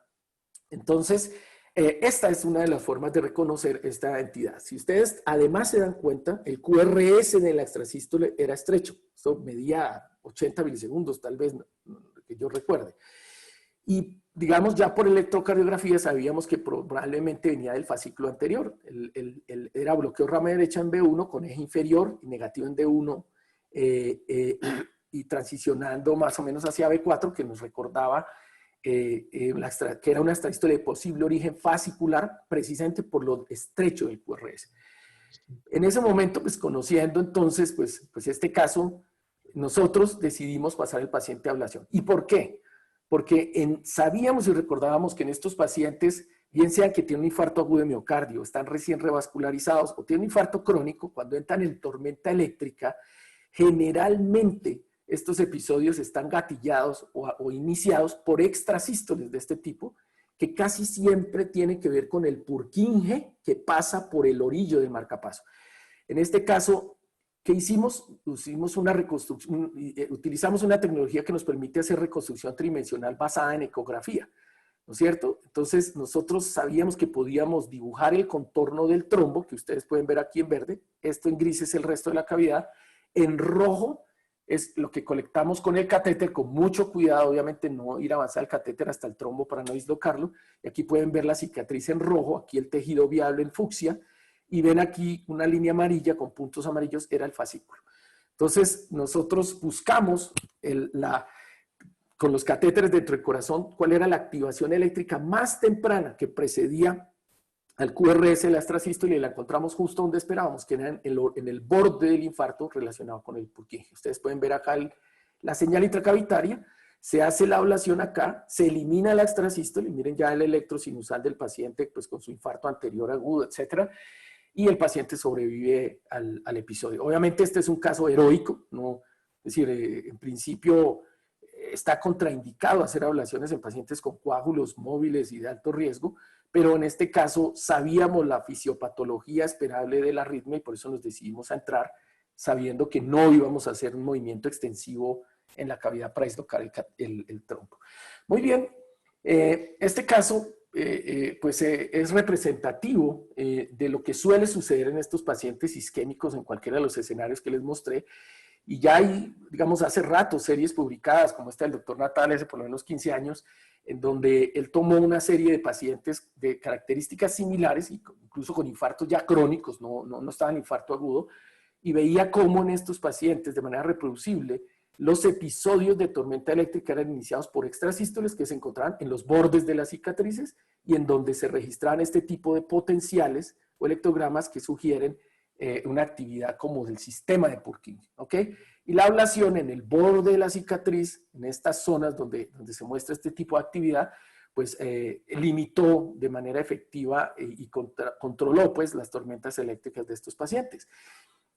Entonces, esta es una de las formas de reconocer esta entidad. Si ustedes además se dan cuenta, el QRS de la extrasístole era estrecho. Esto medía 80 milisegundos, tal vez, que yo recuerde. Y digamos, ya por electrocardiografía sabíamos que probablemente venía del fascículo anterior. Era bloqueo rama derecha en B1 con eje inferior y negativo en D1 y transicionando más o menos hacia B4, que nos recordaba que era una extrasístole de posible origen fascicular, precisamente por lo estrecho del QRS. En ese momento, pues conociendo entonces pues este caso, nosotros decidimos pasar el paciente a ablación. ¿Y por qué? porque sabíamos y recordábamos que en estos pacientes, bien sean que tienen un infarto agudo de miocardio, están recién revascularizados o tienen un infarto crónico, cuando entran en tormenta eléctrica, generalmente estos episodios están gatillados o iniciados por extrasístoles de este tipo, que casi siempre tienen que ver con el Purkinje que pasa por el orillo del marcapaso. En este caso, ¿qué hicimos? Hicimos una reconstrucción, utilizamos una tecnología que nos permite hacer reconstrucción tridimensional basada en ecografía, ¿no es cierto? Entonces, nosotros sabíamos que podíamos dibujar el contorno del trombo, que ustedes pueden ver aquí en verde. Esto en gris es el resto de la cavidad. En rojo es lo que colectamos con el catéter, con mucho cuidado, obviamente no ir a avanzar el catéter hasta el trombo para no dislocarlo. Y aquí pueden ver la cicatriz en rojo, aquí el tejido viable en fucsia, y ven aquí una línea amarilla con puntos amarillos, era el fascículo. Entonces, nosotros buscamos con los catéteres dentro del corazón cuál era la activación eléctrica más temprana que precedía al QRS de la extrasístole, y la encontramos justo donde esperábamos, que era en el borde del infarto relacionado con el Purkinje. Ustedes pueden ver acá la señal intracavitaria, se hace la ablación acá, se elimina la extrasístole, miren ya el electrosinusal del paciente pues con su infarto anterior agudo, etcétera, y el paciente sobrevive al episodio. Obviamente este es un caso heroico, ¿no? Es decir, en principio está contraindicado hacer ablaciones en pacientes con coágulos móviles y de alto riesgo, pero en este caso sabíamos la fisiopatología esperable de la arritmia y por eso nos decidimos a entrar sabiendo que no íbamos a hacer un movimiento extensivo en la cavidad para dislocar el trombo. Muy bien, este caso es representativo de lo que suele suceder en estos pacientes isquémicos en cualquiera de los escenarios que les mostré. Y ya hay, digamos, hace rato series publicadas, como esta del doctor Natal, hace por lo menos 15 años, en donde él tomó una serie de pacientes de características similares, incluso con infartos ya crónicos, no estaban en infarto agudo, y veía cómo en estos pacientes, de manera reproducible, los episodios de tormenta eléctrica eran iniciados por extrasístoles que se encontraban en los bordes de las cicatrices y en donde se registraban este tipo de potenciales o electrogramas que sugieren una actividad como del sistema de Purkinje, ¿ok? Y la ablación en el borde de la cicatriz, en estas zonas donde se muestra este tipo de actividad, pues limitó de manera efectiva y controló pues las tormentas eléctricas de estos pacientes.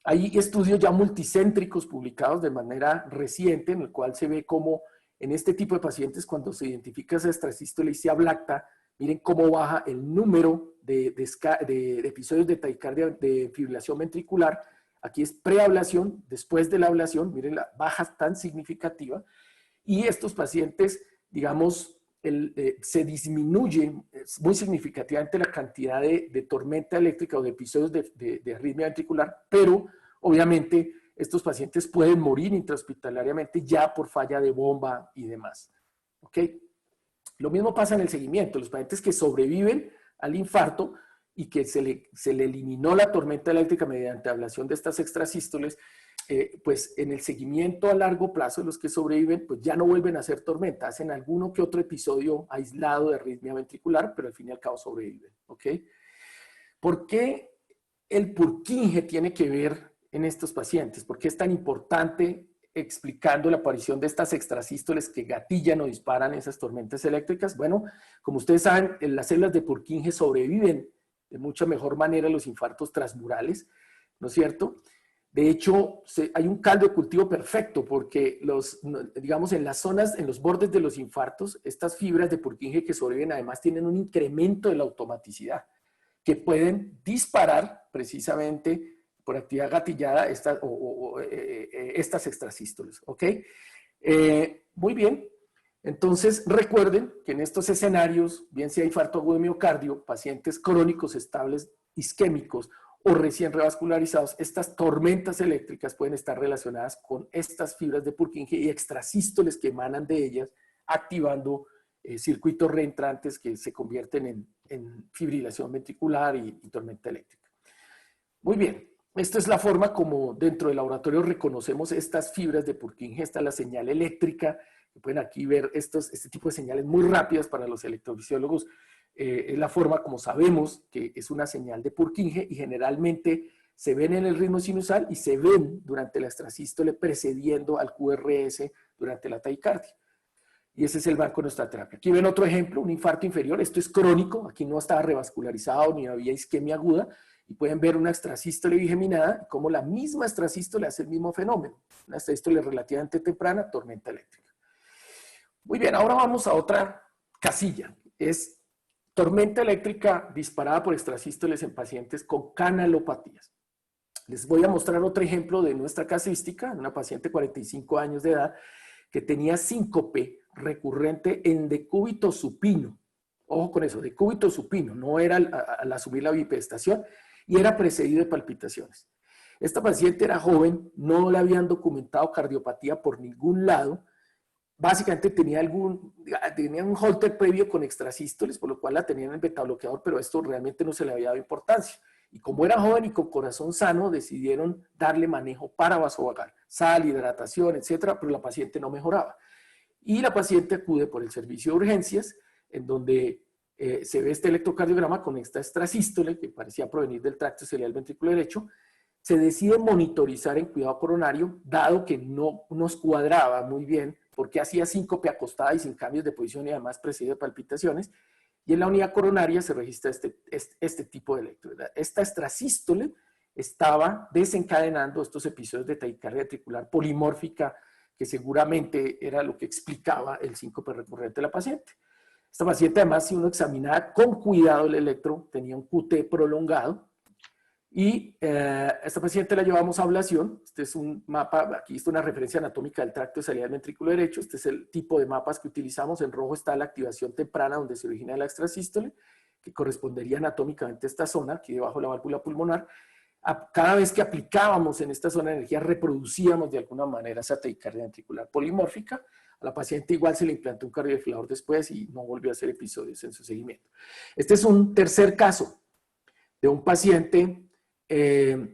Hay estudios ya multicéntricos publicados de manera reciente en el cual se ve cómo en este tipo de pacientes cuando se identifica esa extrasístole y se ablacta, miren cómo baja el número de episodios de taquicardia, de fibrilación ventricular. Aquí es preablación, después de la ablación, miren la baja tan significativa. Y estos pacientes, digamos, se disminuye muy significativamente la cantidad de tormenta eléctrica o de episodios de arritmia ventricular, pero obviamente estos pacientes pueden morir intrahospitalariamente ya por falla de bomba y demás. ¿Ok? Lo mismo pasa en el seguimiento. Los pacientes que sobreviven al infarto y que se le eliminó la tormenta eléctrica mediante ablación de estas extrasístoles, pues en el seguimiento a largo plazo, los que sobreviven, pues ya no vuelven a hacer tormenta, hacen alguno que otro episodio aislado de arritmia ventricular, pero al fin y al cabo sobreviven, ¿ok? ¿Por qué el Purkinje tiene que ver en estos pacientes? ¿Por qué es tan importante explicando la aparición de estas extrasístoles que gatillan o disparan esas tormentas eléctricas? Bueno, como ustedes saben, las células de Purkinje sobreviven de mucha mejor manera a los infartos transmurales, ¿no es cierto? De hecho, hay un caldo de cultivo perfecto porque digamos, en las zonas, en los bordes de los infartos, estas fibras de Purkinje que sobreviven además tienen un incremento de la automaticidad que pueden disparar precisamente por actividad gatillada estas extrasístoles, ¿ok? Muy bien. Entonces, recuerden que en estos escenarios, bien sea infarto agudo de miocardio, pacientes crónicos estables isquémicos o recién revascularizados, estas tormentas eléctricas pueden estar relacionadas con estas fibras de Purkinje y extrasístoles que emanan de ellas, activando circuitos reentrantes que se convierten en fibrilación ventricular y tormenta eléctrica. Muy bien, esta es la forma como dentro del laboratorio reconocemos estas fibras de Purkinje. Esta es la señal eléctrica. Pueden aquí ver este tipo de señales muy rápidas para los electrofisiólogos. Es la forma como sabemos que es una señal de Purkinje y generalmente se ven en el ritmo sinusal y se ven durante la extrasístole precediendo al QRS durante la taquicardia. Y ese es el marco de nuestra terapia. Aquí ven otro ejemplo, un infarto inferior. Esto es crónico, aquí no estaba revascularizado ni había isquemia aguda. Y pueden ver una extrasístole bigeminada, como la misma extrasístole hace el mismo fenómeno. Una extrasístole relativamente temprana, tormenta eléctrica. Muy bien, ahora vamos a otra casilla. Es tormenta eléctrica disparada por extrasístoles en pacientes con canalopatías. Les voy a mostrar otro ejemplo de nuestra casuística, una paciente de 45 años de edad que tenía síncope recurrente en decúbito supino. Ojo con eso, decúbito supino, no era al asumir la bipedestación y era precedido de palpitaciones. Esta paciente era joven, no le habían documentado cardiopatía por ningún lado. Básicamente tenía un Holter previo con extrasístoles, por lo cual la tenían en betabloqueador, pero esto realmente no se le había dado importancia. Y como era joven y con corazón sano, decidieron darle manejo para vasovagal, sal, hidratación, etcétera, pero la paciente no mejoraba. Y la paciente acude por el servicio de urgencias, en donde se ve este electrocardiograma con esta extrasístole, que parecía provenir del tracto ciliar ventrículo derecho. Se decide monitorizar en cuidado coronario, dado que no nos cuadraba muy bien, porque hacía síncope acostada y sin cambios de posición y además precede palpitaciones. Y en la unidad coronaria se registra este tipo de electro. Esta extrasístole estaba desencadenando estos episodios de taquicardia ventricular polimórfica, que seguramente era lo que explicaba el síncope recurrente de la paciente. Esta paciente, además, si uno examinaba con cuidado el electro, tenía un QT prolongado. Y esta paciente la llevamos a ablación. Este es un mapa, aquí está una referencia anatómica del tracto de salida del ventrículo derecho. Este es el tipo de mapas que utilizamos. En rojo está la activación temprana donde se origina la extrasístole, que correspondería anatómicamente a esta zona, aquí debajo de la válvula pulmonar. Cada vez que aplicábamos en esta zona de energía, reproducíamos de alguna manera esa taquicardia ventricular polimórfica. A la paciente igual se le implantó un cardiodefibrilador después y no volvió a hacer episodios en su seguimiento. Este es un tercer caso de un paciente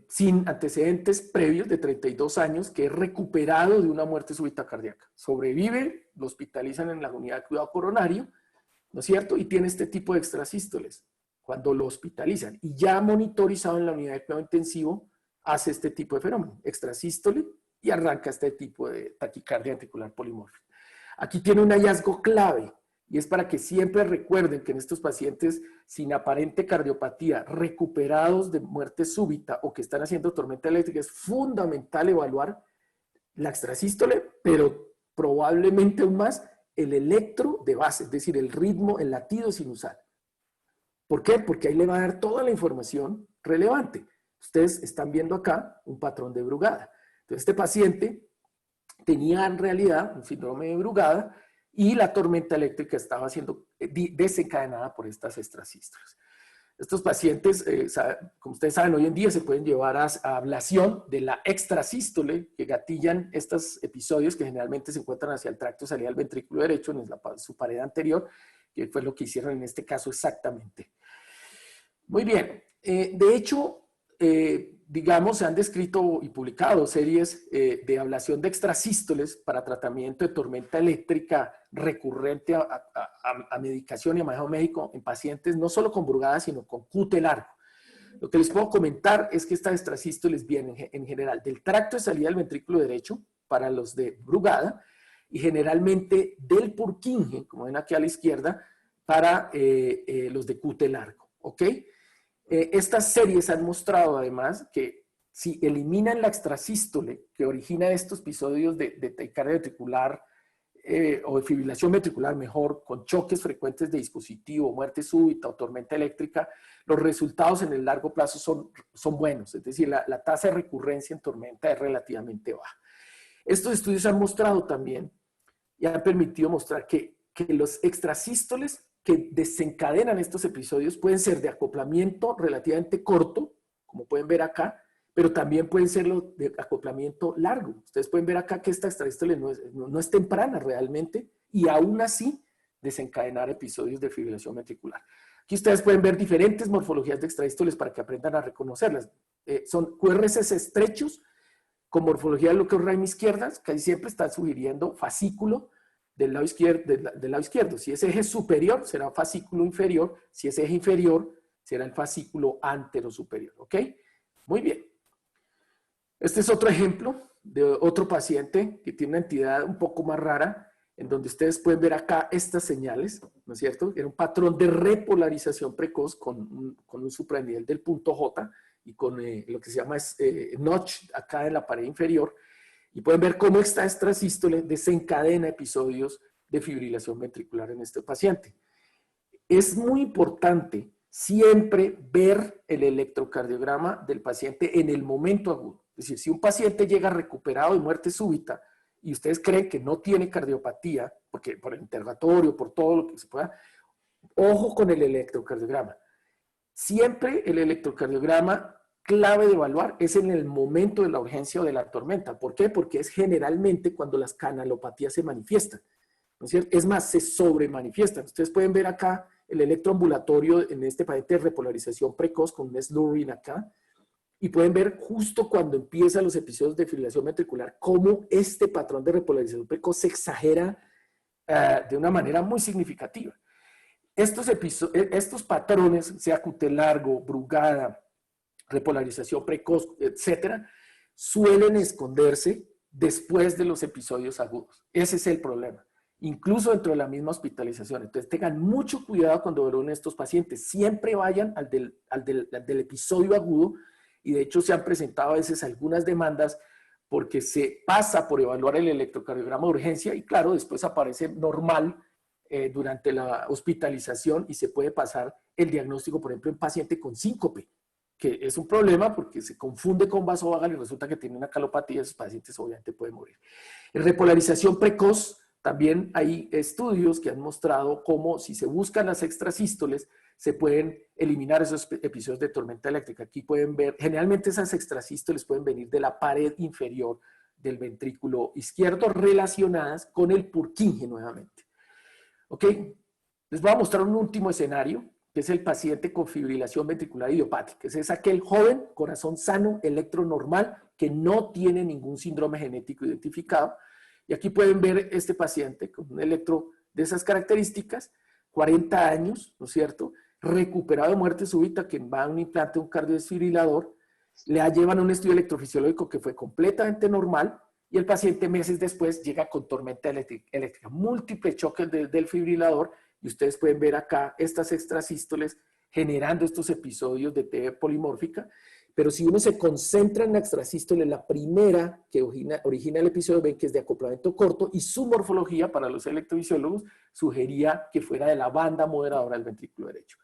sin antecedentes previos de 32 años que es recuperado de una muerte súbita cardíaca. Sobrevive, lo hospitalizan en la unidad de cuidado coronario, ¿no es cierto? Y tiene este tipo de extrasístoles cuando lo hospitalizan. Y ya monitorizado en la unidad de cuidado intensivo, hace este tipo de fenómeno, extrasístole, y arranca este tipo de taquicardia ventricular polimórfica. Aquí tiene un hallazgo clave. Y es para que siempre recuerden que en estos pacientes sin aparente cardiopatía, recuperados de muerte súbita o que están haciendo tormenta eléctrica, es fundamental evaluar la extrasístole, pero probablemente aún más el electro de base, es decir, el ritmo, el latido sinusal. ¿Por qué? Porque ahí le va a dar toda la información relevante. Ustedes están viendo acá un patrón de Brugada. Entonces, este paciente tenía en realidad un síndrome de Brugada, y la tormenta eléctrica estaba siendo desencadenada por estas extrasístoles. Estos pacientes, como ustedes saben, hoy en día se pueden llevar a ablación de la extrasístole que gatillan estos episodios que generalmente se encuentran hacia el tracto de salida del ventrículo derecho, en su pared anterior, que fue lo que hicieron en este caso exactamente. Muy bien. De hecho, digamos, se han descrito y publicado series de ablación de extrasístoles para tratamiento de tormenta eléctrica recurrente a medicación y a manejo médico en pacientes no solo con Brugada, sino con QT largo. Lo que les puedo comentar es que estas extrasístoles vienen en general del tracto de salida del ventrículo derecho para los de Brugada y generalmente del Purkinje, como ven aquí a la izquierda, para los de QT largo. ¿Ok? Estas series han mostrado además que si eliminan la extrasístole que origina estos episodios de taquicardia ventricular o de fibrilación ventricular mejor, con choques frecuentes de dispositivo, muerte súbita o tormenta eléctrica, los resultados en el largo plazo son buenos. Es decir, la tasa de recurrencia en tormenta es relativamente baja. Estos estudios han mostrado también y han permitido mostrar que los extrasístoles que desencadenan estos episodios pueden ser de acoplamiento relativamente corto, como pueden ver acá, pero también pueden ser los de acoplamiento largo. Ustedes pueden ver acá que esta extrasístole no es temprana realmente y aún así desencadenar episodios de fibrilación ventricular. Aquí ustedes pueden ver diferentes morfologías de extrasístoles para que aprendan a reconocerlas. Son QRS estrechos con morfología de lo que es raíz izquierda, casi siempre están sugiriendo fascículo del lado izquierdo. Si es eje superior, será fascículo inferior. Si es eje inferior, será el fascículo anterosuperior. ¿Ok? Muy bien. Este es otro ejemplo de otro paciente que tiene una entidad un poco más rara. en donde ustedes pueden ver acá estas señales, ¿no es cierto? Era un patrón de repolarización precoz con un supranivel del punto J y con lo que se llama notch acá en la pared inferior. Y pueden ver cómo esta extrasístole desencadena episodios de fibrilación ventricular en este paciente. Es muy importante siempre ver el electrocardiograma del paciente en el momento agudo. Es decir, si un paciente llega recuperado de muerte súbita y ustedes creen que no tiene cardiopatía, porque por el interrogatorio, por todo lo que se pueda, ojo con el electrocardiograma. Siempre el electrocardiograma clave de evaluar es en el momento de la urgencia o de la tormenta. ¿Por qué? Porque es generalmente cuando las canalopatías se manifiestan, ¿no es cierto? Es más, se sobremanifiestan. Ustedes pueden ver acá el electroambulatorio en este paciente de repolarización precoz con un slurring acá, y pueden ver justo cuando empiezan los episodios de fibrilación ventricular cómo este patrón de repolarización precoz se exagera de una manera muy significativa. Estos patrones, sea QT largo, Brugada, repolarización precoz, etcétera, suelen esconderse después de los episodios agudos. Ese es el problema. Incluso dentro de la misma hospitalización. Entonces tengan mucho cuidado cuando evalúen estos pacientes. Siempre vayan al del episodio agudo, y de hecho se han presentado a veces algunas demandas porque se pasa por evaluar el electrocardiograma de urgencia y claro, después aparece normal durante la hospitalización y se puede pasar el diagnóstico, por ejemplo, en paciente con síncope, que es un problema porque se confunde con vasovagal y resulta que tiene una calopatía, esos pacientes obviamente pueden morir. En repolarización precoz, también hay estudios que han mostrado cómo si se buscan las extrasístoles, se pueden eliminar esos episodios de tormenta eléctrica. Aquí pueden ver, generalmente esas extrasístoles pueden venir de la pared inferior del ventrículo izquierdo relacionadas con el Purkinje nuevamente. ¿Ok? Les voy a mostrar un último escenario, que es el paciente con fibrilación ventricular idiopática. Ese es aquel joven, corazón sano, electronormal, que no tiene ningún síndrome genético identificado. Y aquí pueden ver este paciente con un electro de esas características, 40 años, ¿no es cierto?, recuperado de muerte súbita, que va a un implante, un cardiodesfibrilador, le llevan un estudio electrofisiológico que fue completamente normal, y el paciente meses después llega con tormenta eléctrica, múltiples choques del fibrilador, y ustedes pueden ver acá estas extrasístoles generando estos episodios de T polimórfica. Pero si uno se concentra en la extrasístole, la primera que origina el episodio, ven que es de acoplamiento corto, y su morfología para los electrofisiólogos sugería que fuera de la banda moderadora del ventrículo derecho.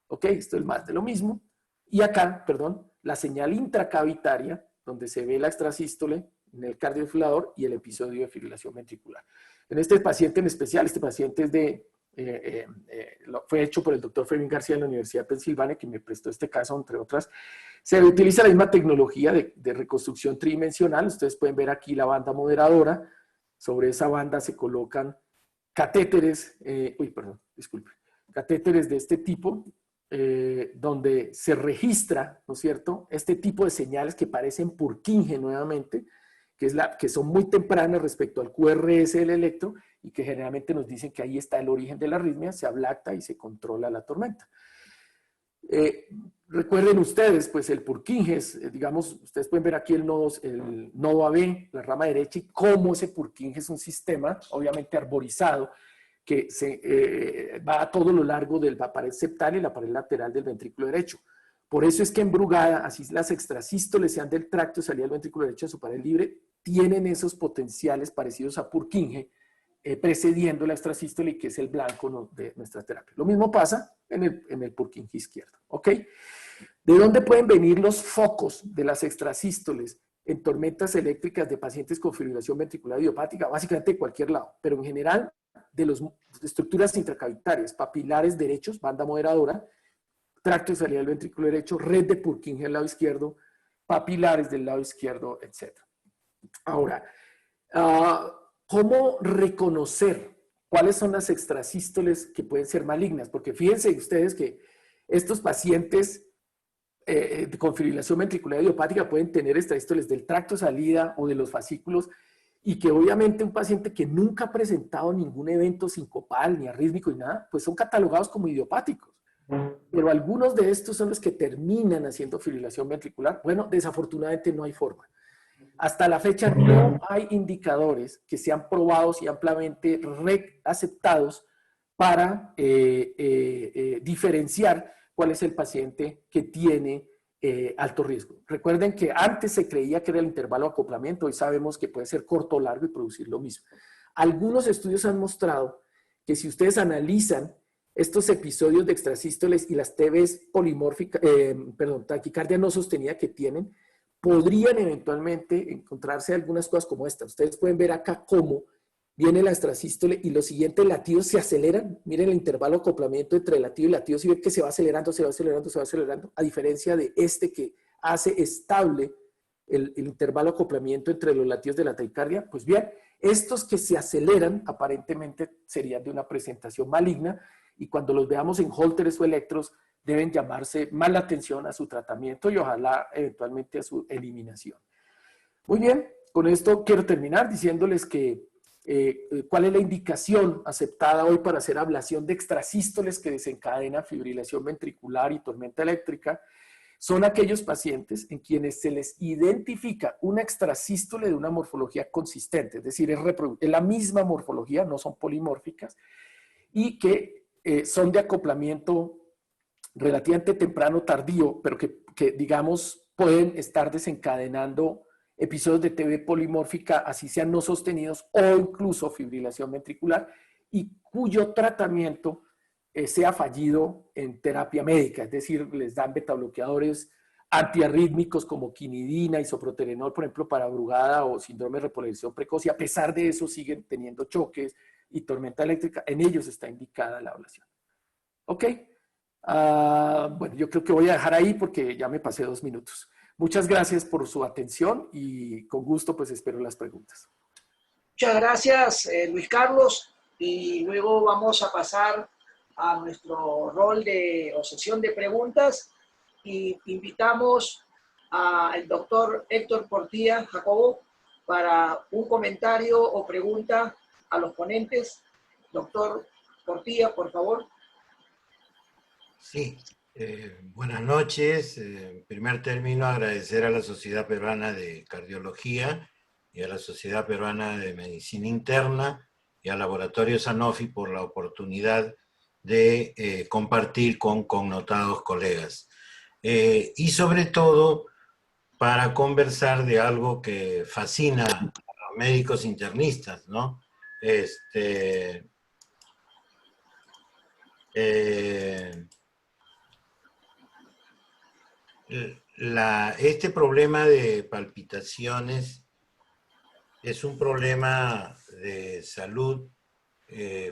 Ok, esto es más de lo mismo. Y acá, perdón, la señal intracavitaria, donde se ve la extrasístole en el cardiodesfibrilador y el episodio de fibrilación ventricular. En este paciente en especial, este paciente es fue hecho por el doctor Fermín García de la Universidad de Pensilvania, que me prestó este caso, entre otras. Se utiliza la misma tecnología de reconstrucción tridimensional. Ustedes pueden ver aquí la banda moderadora. Sobre esa banda se colocan catéteres, catéteres de este tipo, donde se registra, ¿no es cierto?, este tipo de señales que parecen Purkinje nuevamente, que son muy tempranas respecto al QRS del electro y que generalmente nos dicen que ahí está el origen de la arritmia, se ablacta y se controla la tormenta. Recuerden ustedes, pues el Purkinje, digamos, ustedes pueden ver aquí el nodo AB, la rama derecha, y cómo ese Purkinje es un sistema, obviamente arborizado, que va a todo lo largo de la pared septal y la pared lateral del ventrículo derecho. Por eso es que en Brugada, así las extrasístoles sean del tracto de salida del ventrículo derecho en su pared libre, tienen esos potenciales parecidos a Purkinje, precediendo la extrasístole, y que es el blanco de nuestra terapia. Lo mismo pasa en el Purkinje izquierdo. ¿Ok? ¿De dónde pueden venir los focos de las extrasístoles en tormentas eléctricas de pacientes con fibrilación ventricular idiopática? Básicamente de cualquier lado, pero en general de las estructuras intracavitarias, papilares derechos, banda moderadora, tracto de salida del ventrículo derecho, red de Purkinje del lado izquierdo, papilares del lado izquierdo, etc. Ahora, ¿cómo reconocer cuáles son las extrasístoles que pueden ser malignas? Porque fíjense ustedes que estos pacientes con fibrilación ventricular idiopática pueden tener extrasístoles del tracto de salida o de los fascículos, y que obviamente un paciente que nunca ha presentado ningún evento sincopal, ni arrítmico, ni nada, pues son catalogados como idiopáticos. Pero algunos de estos son los que terminan haciendo fibrilación ventricular. Bueno, desafortunadamente no hay forma. Hasta la fecha no hay indicadores que sean probados y ampliamente aceptados para diferenciar cuál es el paciente que tiene alto riesgo. Recuerden que antes se creía que era el intervalo de acoplamiento, hoy sabemos que puede ser corto o largo y producir lo mismo. Algunos estudios han mostrado que si ustedes analizan estos episodios de extrasístoles y las TVs polimórficas, taquicardia no sostenida que tienen, podrían eventualmente encontrarse algunas cosas como esta. Ustedes pueden ver acá cómo viene la extrasístole y los siguientes latidos se aceleran. Miren el intervalo de acoplamiento entre latido y latido, si ven que se va acelerando, se va acelerando, se va acelerando, a diferencia de este que hace estable el intervalo de acoplamiento entre los latidos de la taquicardia. Pues bien, estos que se aceleran aparentemente serían de una presentación maligna y cuando los veamos en holters o electros deben llamarse más la atención a su tratamiento y ojalá eventualmente a su eliminación. Muy bien, con esto quiero terminar diciéndoles que cuál es la indicación aceptada hoy para hacer ablación de extrasístoles que desencadena fibrilación ventricular y tormenta eléctrica. Son aquellos pacientes en quienes se les identifica una extrasístole de una morfología consistente, es decir, es la misma morfología, no son polimórficas, y que son de acoplamiento relativamente temprano, tardío, pero que digamos pueden estar desencadenando episodios de TB polimórfica, así sean no sostenidos, o incluso fibrilación ventricular, y cuyo tratamiento sea fallido en terapia médica, es decir, les dan betabloqueadores antiarrítmicos como quinidina, isoproterenol, por ejemplo, para brugada o síndrome de repolarización precoz, y a pesar de eso siguen teniendo choques y tormenta eléctrica. En ellos está indicada la ablación. ¿Ok? Bueno, yo creo que voy a dejar ahí porque ya me pasé 2 minutos. Muchas gracias por su atención y con gusto pues espero las preguntas. Muchas gracias, Luis Carlos, y luego vamos a pasar a nuestro rol o sesión de preguntas y invitamos al doctor Héctor Portilla Jacobo para un comentario o pregunta a los ponentes. Doctor Portilla, por favor. Sí, buenas noches. En primer término, agradecer a la Sociedad Peruana de Cardiología y a la Sociedad Peruana de Medicina Interna y al Laboratorio Sanofi por la oportunidad de compartir con connotados colegas. Y sobre todo, para conversar de algo que fascina a los médicos internistas, ¿no? Este problema de palpitaciones es un problema de salud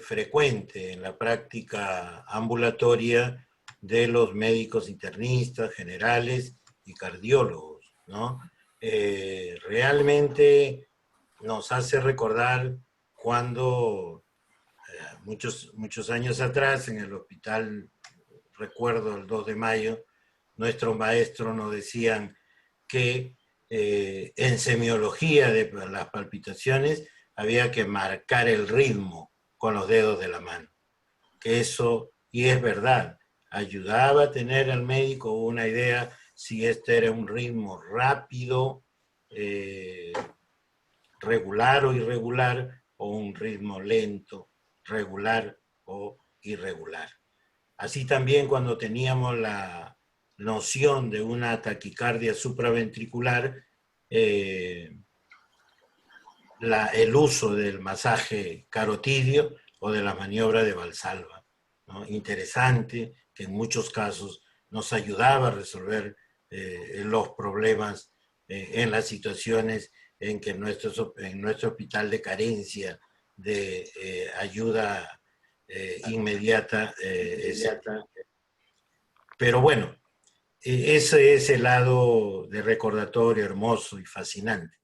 frecuente en la práctica ambulatoria de los médicos internistas, generales y cardiólogos, ¿no? Realmente nos hace recordar cuando muchos años atrás en el hospital, recuerdo el 2 de mayo, nuestros maestros nos decían que en semiología de las palpitaciones había que marcar el ritmo con los dedos de la mano. Que eso, y es verdad, ayudaba a tener al médico una idea si este era un ritmo rápido, regular o irregular, o un ritmo lento, regular o irregular. Así también cuando teníamos la noción de una taquicardia supraventricular, el uso del masaje carotidio o de la maniobra de Valsalva, ¿no? Interesante, que en muchos casos nos ayudaba a resolver los problemas en las situaciones en que en nuestro hospital de carencia de ayuda inmediata. Pero bueno, ese es el lado de recordatorio hermoso y fascinante.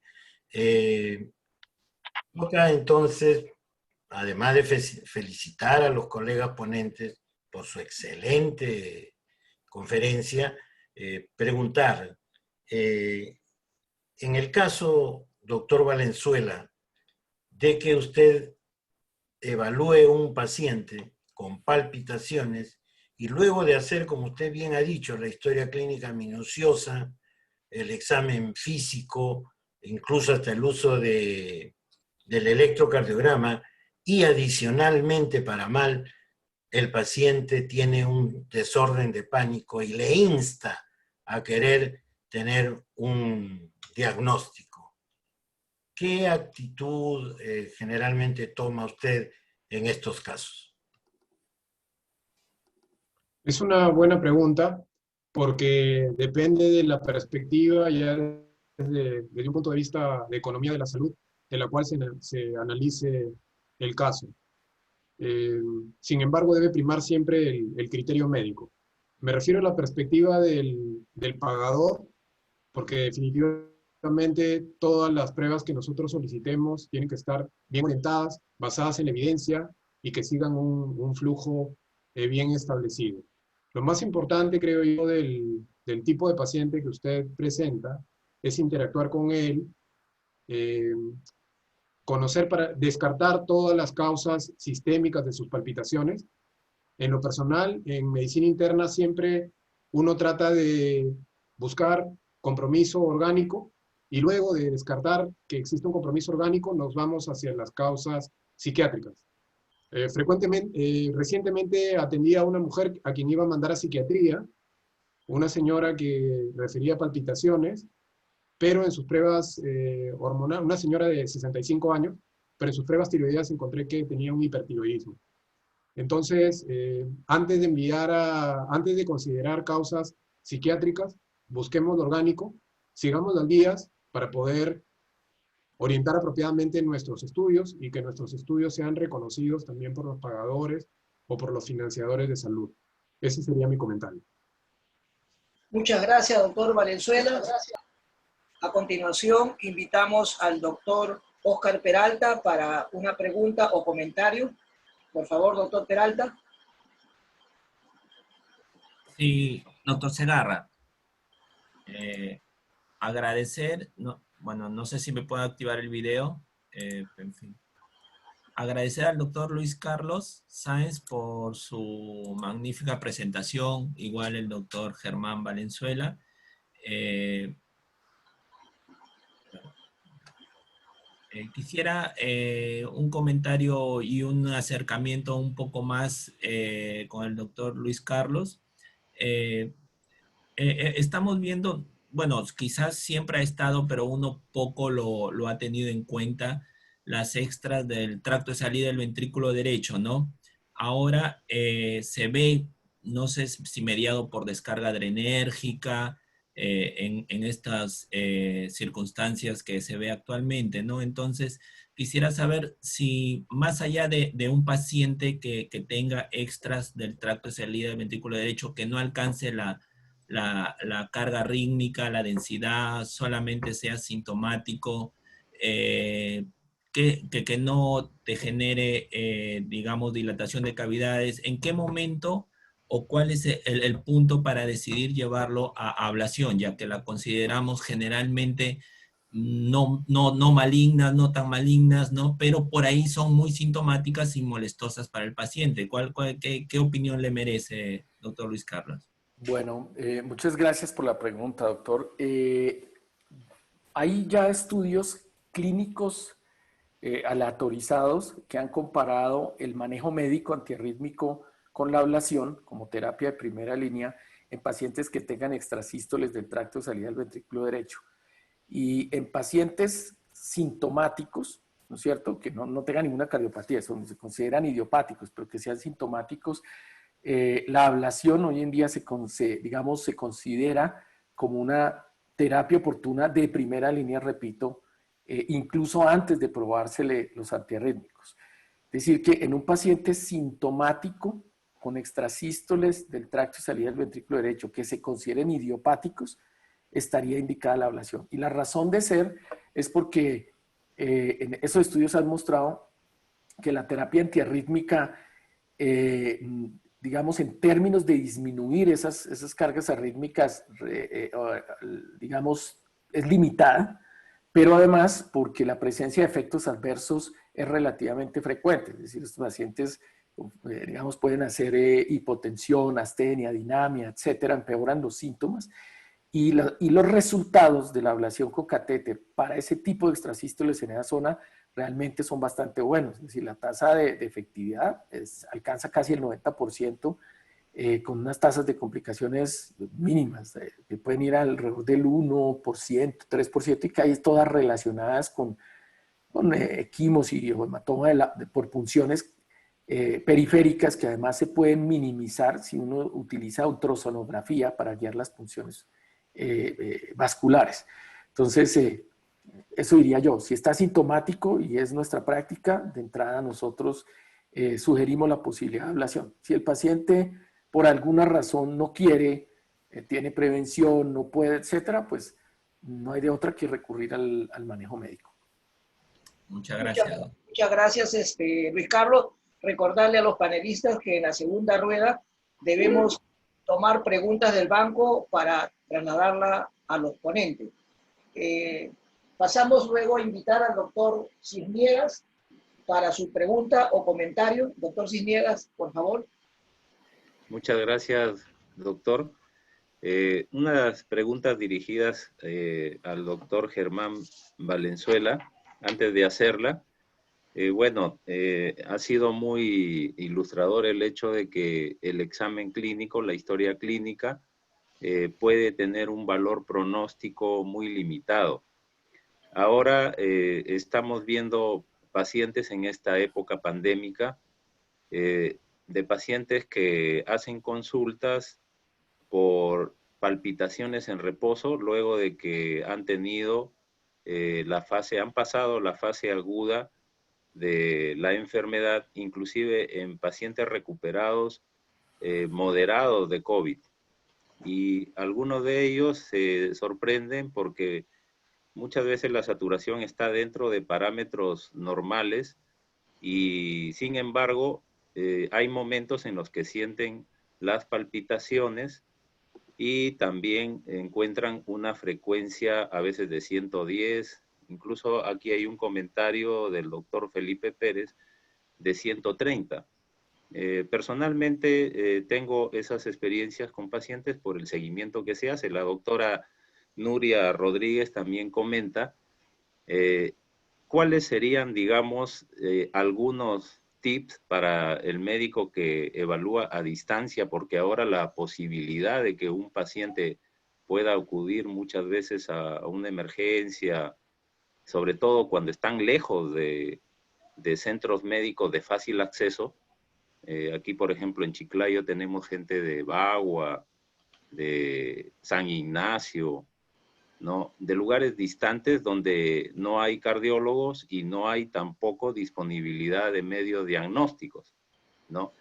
Toca entonces, además de felicitar a los colegas ponentes por su excelente conferencia, preguntar, en el caso, doctor Valenzuela, de que usted evalúe un paciente con palpitaciones y luego de hacer, como usted bien ha dicho, la historia clínica minuciosa, el examen físico, incluso hasta el uso del electrocardiograma, y adicionalmente para mal, el paciente tiene un desorden de pánico y le insta a querer tener un diagnóstico. ¿Qué actitud generalmente toma usted en estos casos? Es una buena pregunta porque depende de la perspectiva ya desde un punto de vista de economía de la salud, de la cual se analice el caso. Sin embargo, debe primar siempre el criterio médico. Me refiero a la perspectiva del pagador, porque definitivamente todas las pruebas que nosotros solicitemos tienen que estar bien orientadas, basadas en evidencia y que sigan un flujo bien establecido. Lo más importante, creo yo, del tipo de paciente que usted presenta es interactuar con él, conocer para descartar todas las causas sistémicas de sus palpitaciones. En lo personal, en medicina interna siempre uno trata de buscar compromiso orgánico y luego de descartar que existe un compromiso orgánico nos vamos hacia las causas psiquiátricas. Recientemente atendí a una mujer a quien iba a mandar a psiquiatría, una señora que refería palpitaciones, pero en sus pruebas hormonales, una señora de 65 años, pero en sus pruebas tiroideas encontré que tenía un hipertiroidismo. Entonces, antes de considerar causas psiquiátricas, busquemos lo orgánico, sigamos las guías para poder orientar apropiadamente nuestros estudios y que nuestros estudios sean reconocidos también por los pagadores o por los financiadores de salud. Ese sería mi comentario. Muchas gracias, doctor Valenzuela. A continuación, invitamos al doctor Óscar Peralta para una pregunta o comentario. Por favor, doctor Peralta. Sí, doctor Segarra. Agradecer, bueno, no sé si me puedo activar el video, en fin. Agradecer al doctor Luis Carlos Sáenz por su magnífica presentación, igual el doctor Germán Valenzuela. Quisiera un comentario y un acercamiento un poco más con el doctor Luis Carlos. Estamos viendo, bueno, quizás siempre ha estado, pero uno poco lo ha tenido en cuenta, las extras del tracto de salida del ventrículo derecho, ¿no? Ahora se ve, no sé si mediado por descarga adrenérgica, en estas circunstancias que se ve actualmente, ¿no? Entonces, quisiera saber si más allá de un paciente que tenga extras del tracto de salida del ventrículo derecho, que no alcance la carga rítmica, la densidad, solamente sea sintomático, que no te genere, digamos, dilatación de cavidades, ¿en qué momento o cuál es el punto para decidir llevarlo a ablación, ya que la consideramos generalmente no malignas, no tan malignas, ¿no? Pero por ahí son muy sintomáticas y molestosas para el paciente? ¿Qué opinión le merece, doctor Luis Carlos? Bueno, muchas gracias por la pregunta, doctor. Hay ya estudios clínicos aleatorizados que han comparado el manejo médico antiarrítmico con la ablación como terapia de primera línea en pacientes que tengan extrasístoles del tracto de salida del ventrículo derecho. Y en pacientes sintomáticos, ¿no es cierto?, que no tengan ninguna cardiopatía, se consideran idiopáticos, pero que sean sintomáticos, la ablación hoy en día se considera como una terapia oportuna de primera línea, repito, incluso antes de probársele los antiarrítmicos. Es decir, que en un paciente sintomático con extrasístoles del tracto de salida del ventrículo derecho que se consideren idiopáticos, estaría indicada la ablación. Y la razón de ser es porque en esos estudios han mostrado que la terapia antiarrítmica, digamos, en términos de disminuir esas cargas arrítmicas, digamos, es limitada, pero además porque la presencia de efectos adversos es relativamente frecuente. Es decir, estos pacientes, digamos, pueden hacer hipotensión, astenia, dinamia, etcétera, empeoran los síntomas. Y los resultados de la ablación con catéter para ese tipo de extrasístoles en esa zona realmente son bastante buenos. Es decir, la tasa de efectividad alcanza casi el 90%, con unas tasas de complicaciones mínimas, que pueden ir alrededor del 1%, 3%, y que hay todas relacionadas con equimosis o hematoma por punciones periféricas, que además se pueden minimizar si uno utiliza ultrasonografía para guiar las punciones vasculares. Entonces, eso diría yo. Si está asintomático y es nuestra práctica, de entrada nosotros sugerimos la posibilidad de ablación. Si el paciente por alguna razón no quiere, tiene prevención, no puede, etcétera, pues no hay de otra que recurrir al manejo médico. Muchas gracias. Muchas gracias, Luis Carlos. Recordarle a los panelistas que en la segunda rueda debemos tomar preguntas del banco para trasladarla a los ponentes. Pasamos luego a invitar al doctor Cisniegas para su pregunta o comentario. Doctor Cisniegas, por favor. Muchas gracias, doctor. Unas preguntas dirigidas al doctor Germán Valenzuela. Antes de hacerla, ha sido muy ilustrador el hecho de que el examen clínico, la historia clínica, puede tener un valor pronóstico muy limitado. Ahora estamos viendo pacientes en esta época pandémica, de pacientes que hacen consultas por palpitaciones en reposo luego de que han tenido han pasado la fase aguda de la enfermedad, inclusive en pacientes recuperados moderados de COVID. Y algunos de ellos se sorprenden porque muchas veces la saturación está dentro de parámetros normales y sin embargo hay momentos en los que sienten las palpitaciones y también encuentran una frecuencia a veces de 110, incluso aquí hay un comentario del doctor Felipe Pérez de 130. Personalmente tengo esas experiencias con pacientes por el seguimiento que se hace. La doctora Nuria Rodríguez también comenta cuáles serían, digamos, algunos tips para el médico que evalúa a distancia, porque ahora la posibilidad de que un paciente pueda acudir muchas veces a una emergencia, sobre todo cuando están lejos de centros médicos de fácil acceso. Aquí, por ejemplo, en Chiclayo tenemos gente de Bagua, de San Ignacio, ¿no? De lugares distantes donde no hay cardiólogos y no hay tampoco disponibilidad de medios diagnósticos, ¿no?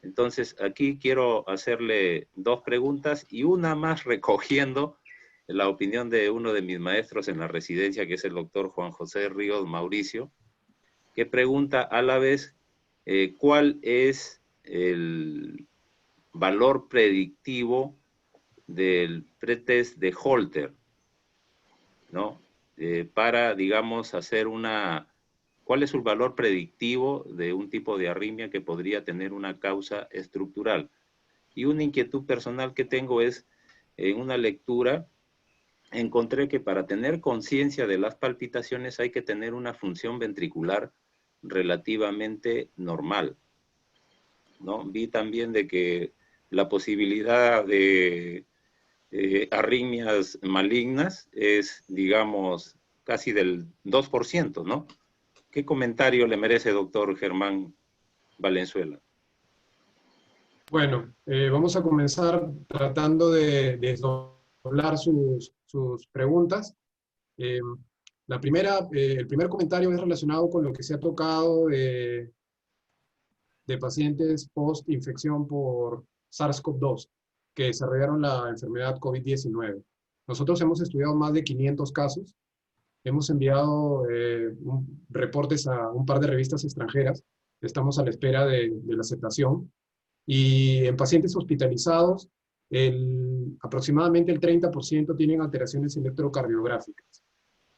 Entonces, aquí quiero hacerle dos preguntas y una más recogiendo la opinión de uno de mis maestros en la residencia, que es el doctor Juan José Ríos Mauricio, que pregunta a la vez cuál es el valor predictivo del pretest de Holter, ¿no? Para, digamos, hacer ¿cuál es el valor predictivo de un tipo de arritmia que podría tener una causa estructural? Y una inquietud personal que tengo es, en una lectura, encontré que para tener conciencia de las palpitaciones hay que tener una función ventricular relativamente normal, ¿no? Vi también de que la posibilidad de arritmias malignas es, digamos, casi del 2%, ¿no? ¿Qué comentario le merece, doctor Germán Valenzuela? Bueno, vamos a comenzar tratando de desdoblar sus preguntas. El primer comentario es relacionado con lo que se ha tocado de pacientes post-infección por SARS-CoV-2 que desarrollaron la enfermedad COVID-19. Nosotros hemos estudiado más de 500 casos, hemos enviado reportes a un par de revistas extranjeras, estamos a la espera de la aceptación, y en pacientes hospitalizados, aproximadamente el 30% tienen alteraciones electrocardiográficas.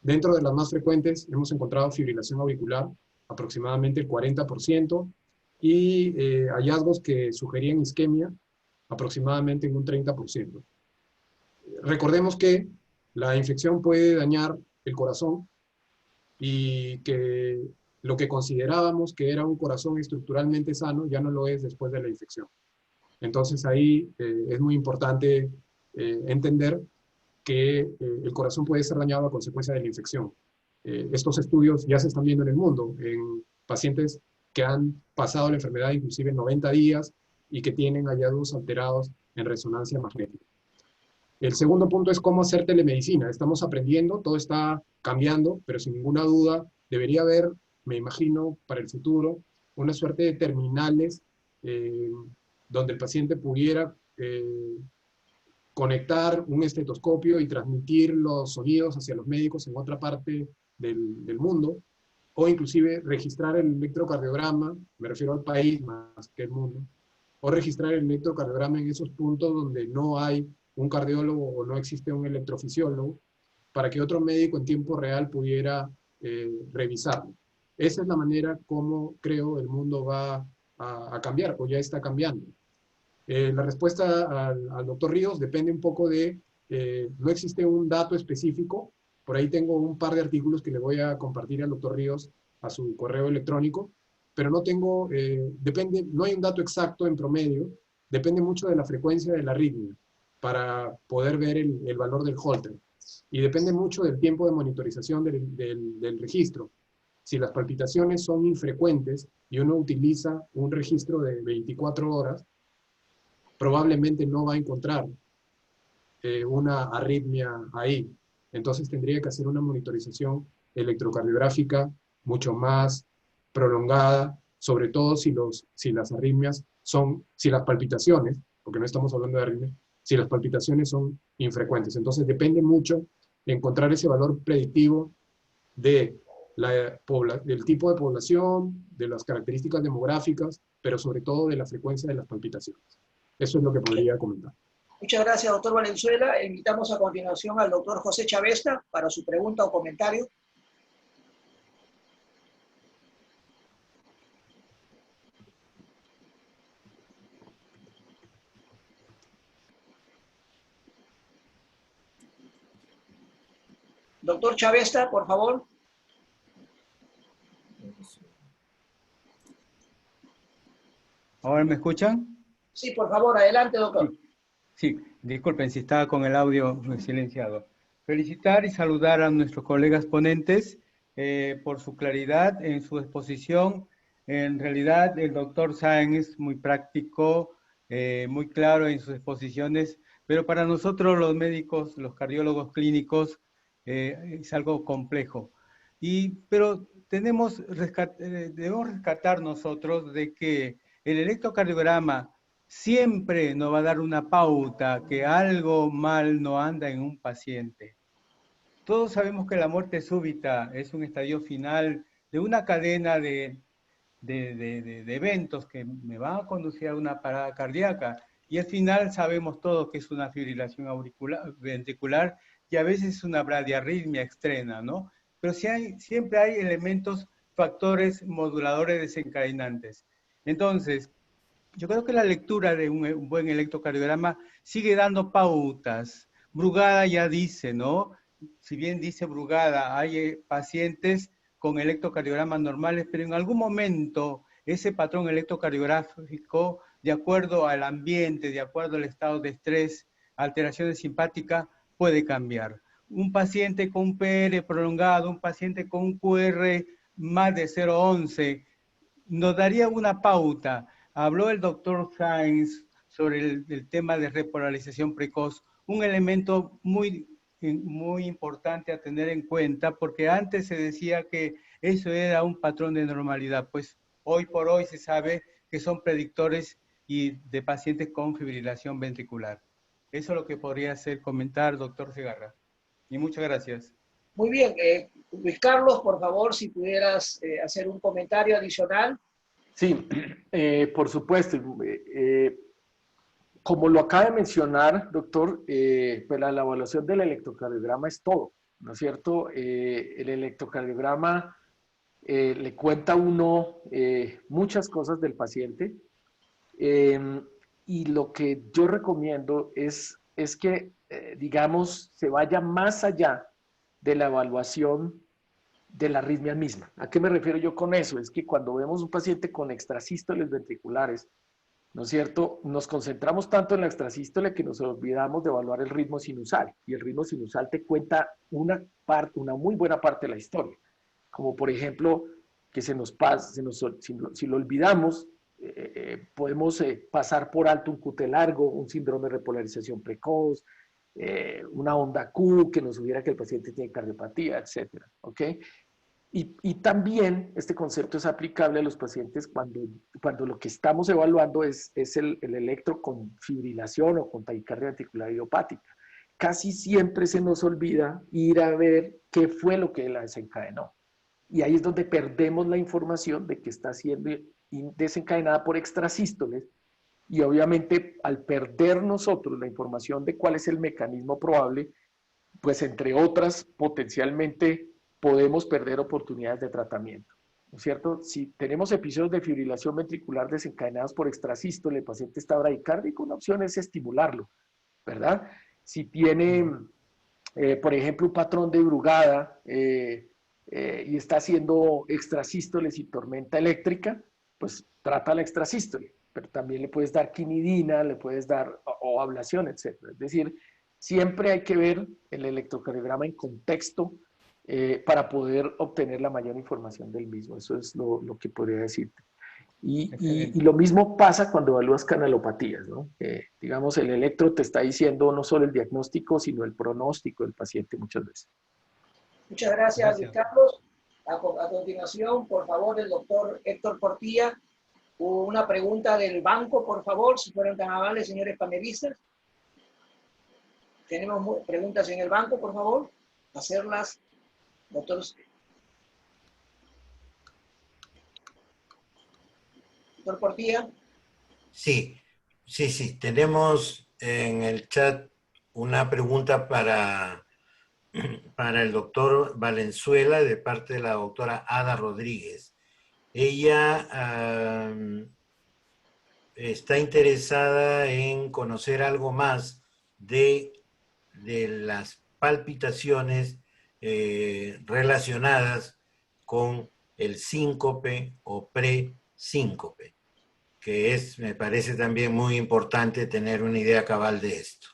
Dentro de las más frecuentes hemos encontrado fibrilación auricular, aproximadamente el 40%, y hallazgos que sugerían isquemia, aproximadamente en un 30%. recordemos que la infección puede dañar el corazón y que lo que considerábamos que era un corazón estructuralmente sano ya no lo es después de la infección. Entonces ahí es muy importante entender que el corazón puede ser dañado a consecuencia de la infección. Estos estudios ya se están viendo en el mundo, en pacientes que han pasado la enfermedad inclusive 90 días y que tienen hallazgos alterados en resonancia magnética. El segundo punto es cómo hacer telemedicina. Estamos aprendiendo, todo está cambiando, pero sin ninguna duda debería haber, me imagino, para el futuro, una suerte de terminales donde el paciente pudiera conectar un estetoscopio y transmitir los sonidos hacia los médicos en otra parte del mundo, o inclusive registrar el electrocardiograma, me refiero al país más que el mundo, o registrar el electrocardiograma en esos puntos donde no hay un cardiólogo o no existe un electrofisiólogo, para que otro médico en tiempo real pudiera revisarlo. Esa es la manera como creo el mundo va a cambiar, o ya está cambiando. La respuesta al doctor Ríos depende un poco de, no existe un dato específico, por ahí tengo un par de artículos que le voy a compartir al doctor Ríos a su correo electrónico, pero no tengo, depende, no hay un dato exacto en promedio, depende mucho de la frecuencia de la arritmia para poder ver el valor del Holter. Y depende mucho del tiempo de monitorización del registro. Si las palpitaciones son infrecuentes y uno utiliza un registro de 24 horas, probablemente no va a encontrar una arritmia ahí. Entonces tendría que hacer una monitorización electrocardiográfica mucho más prolongada, sobre todo si las arritmias son, si las palpitaciones, porque no estamos hablando de arritmias, si las palpitaciones son infrecuentes. Entonces depende mucho de encontrar ese valor predictivo del tipo de población, de las características demográficas, pero sobre todo de la frecuencia de las palpitaciones. Eso es lo que podría comentar. Muchas gracias, doctor Valenzuela. Invitamos a continuación al doctor José Chavesta para su pregunta o comentario. Doctor Chavesta, por favor. ¿Ahora me escuchan? Sí, por favor, adelante, doctor. Sí, disculpen si estaba con el audio silenciado. Felicitar y saludar a nuestros colegas ponentes por su claridad en su exposición. En realidad, el doctor Sáenz es muy práctico, muy claro en sus exposiciones, pero para nosotros los médicos, los cardiólogos clínicos, es algo complejo. Pero debemos rescatar nosotros de que el electrocardiograma siempre nos va a dar una pauta que algo mal no anda en un paciente. Todos sabemos que la muerte súbita es un estadio final de una cadena de eventos que me van a conducir a una parada cardíaca. Y al final sabemos todos que es una fibrilación ventricular y a veces es una bradiarritmia extrema, ¿no? Pero siempre hay elementos, factores moduladores desencadenantes. Entonces, yo creo que la lectura de un buen electrocardiograma sigue dando pautas. Brugada ya dice, ¿no? Si bien dice Brugada, hay pacientes con electrocardiogramas normales, pero en algún momento ese patrón electrocardiográfico, de acuerdo al ambiente, de acuerdo al estado de estrés, alteraciones simpáticas, puede cambiar. Un paciente con un PR prolongado, un paciente con un QR más de 0,11, nos daría una pauta. Habló el doctor Sáenz sobre el tema de repolarización precoz, un elemento muy importante a tener en cuenta, porque antes se decía que eso era un patrón de normalidad, pues hoy por hoy se sabe que son predictores de pacientes con fibrilación ventricular. Eso es lo que podría hacer comentar, doctor Segarra. Y muchas gracias. Muy bien. Luis Carlos, por favor, si pudieras hacer un comentario adicional. Sí, por supuesto. Como lo acaba de mencionar, doctor, pues la evaluación del electrocardiograma es todo, ¿no es cierto? El electrocardiograma le cuenta a uno muchas cosas del paciente y lo que yo recomiendo es que digamos, se vaya más allá de la evaluación de la arritmia misma. ¿A qué me refiero yo con eso? Es que cuando vemos un paciente con extrasístoles ventriculares, ¿no es cierto? Nos concentramos tanto en la extrasístole que nos olvidamos de evaluar el ritmo sinusal. Y el ritmo sinusal te cuenta una muy buena parte de la historia. Como por ejemplo, que se nos pasa, si lo olvidamos, podemos pasar por alto un QT largo, un síndrome de repolarización precoz, una onda Q que nos sugiera que el paciente tiene cardiopatía, etcétera, ¿ok? Y también este concepto es aplicable a los pacientes cuando lo que estamos evaluando es el electro con fibrilación o con taquicardia ventricular idiopática. Casi siempre se nos olvida ir a ver qué fue lo que la desencadenó. Y ahí es donde perdemos la información de que está siendo desencadenada por extrasístoles. Y obviamente al perder nosotros la información de cuál es el mecanismo probable, pues entre otras potencialmente podemos perder oportunidades de tratamiento, ¿no es cierto? Si tenemos episodios de fibrilación ventricular desencadenados por extrasístole, el paciente está bradicárdico, una opción es estimularlo, ¿verdad? Si tiene, por ejemplo, un patrón de Brugada y está haciendo extrasístoles y tormenta eléctrica, pues trata la extrasístole, pero también le puedes dar quinidina, le puedes dar o ablación, etc. Es decir, siempre hay que ver el electrocardiograma en contexto para poder obtener la mayor información del mismo. Eso es lo que podría decirte. Y lo mismo pasa cuando evalúas canalopatías, ¿no? Digamos, el electro te está diciendo no solo el diagnóstico, sino el pronóstico del paciente muchas veces. Muchas gracias, Luis Carlos. A continuación, por favor, el doctor Héctor Portilla. Una pregunta del banco, por favor, si fueran tan amables, señores panelistas. Tenemos preguntas en el banco, por favor. Hacerlas, doctor Portilla. Sí. Tenemos en el chat una pregunta para el doctor Valenzuela de parte de la doctora Ada Rodríguez. Ella está interesada en conocer algo más de las palpitaciones relacionadas con el síncope o pre-síncope, que me parece también muy importante tener una idea cabal de esto.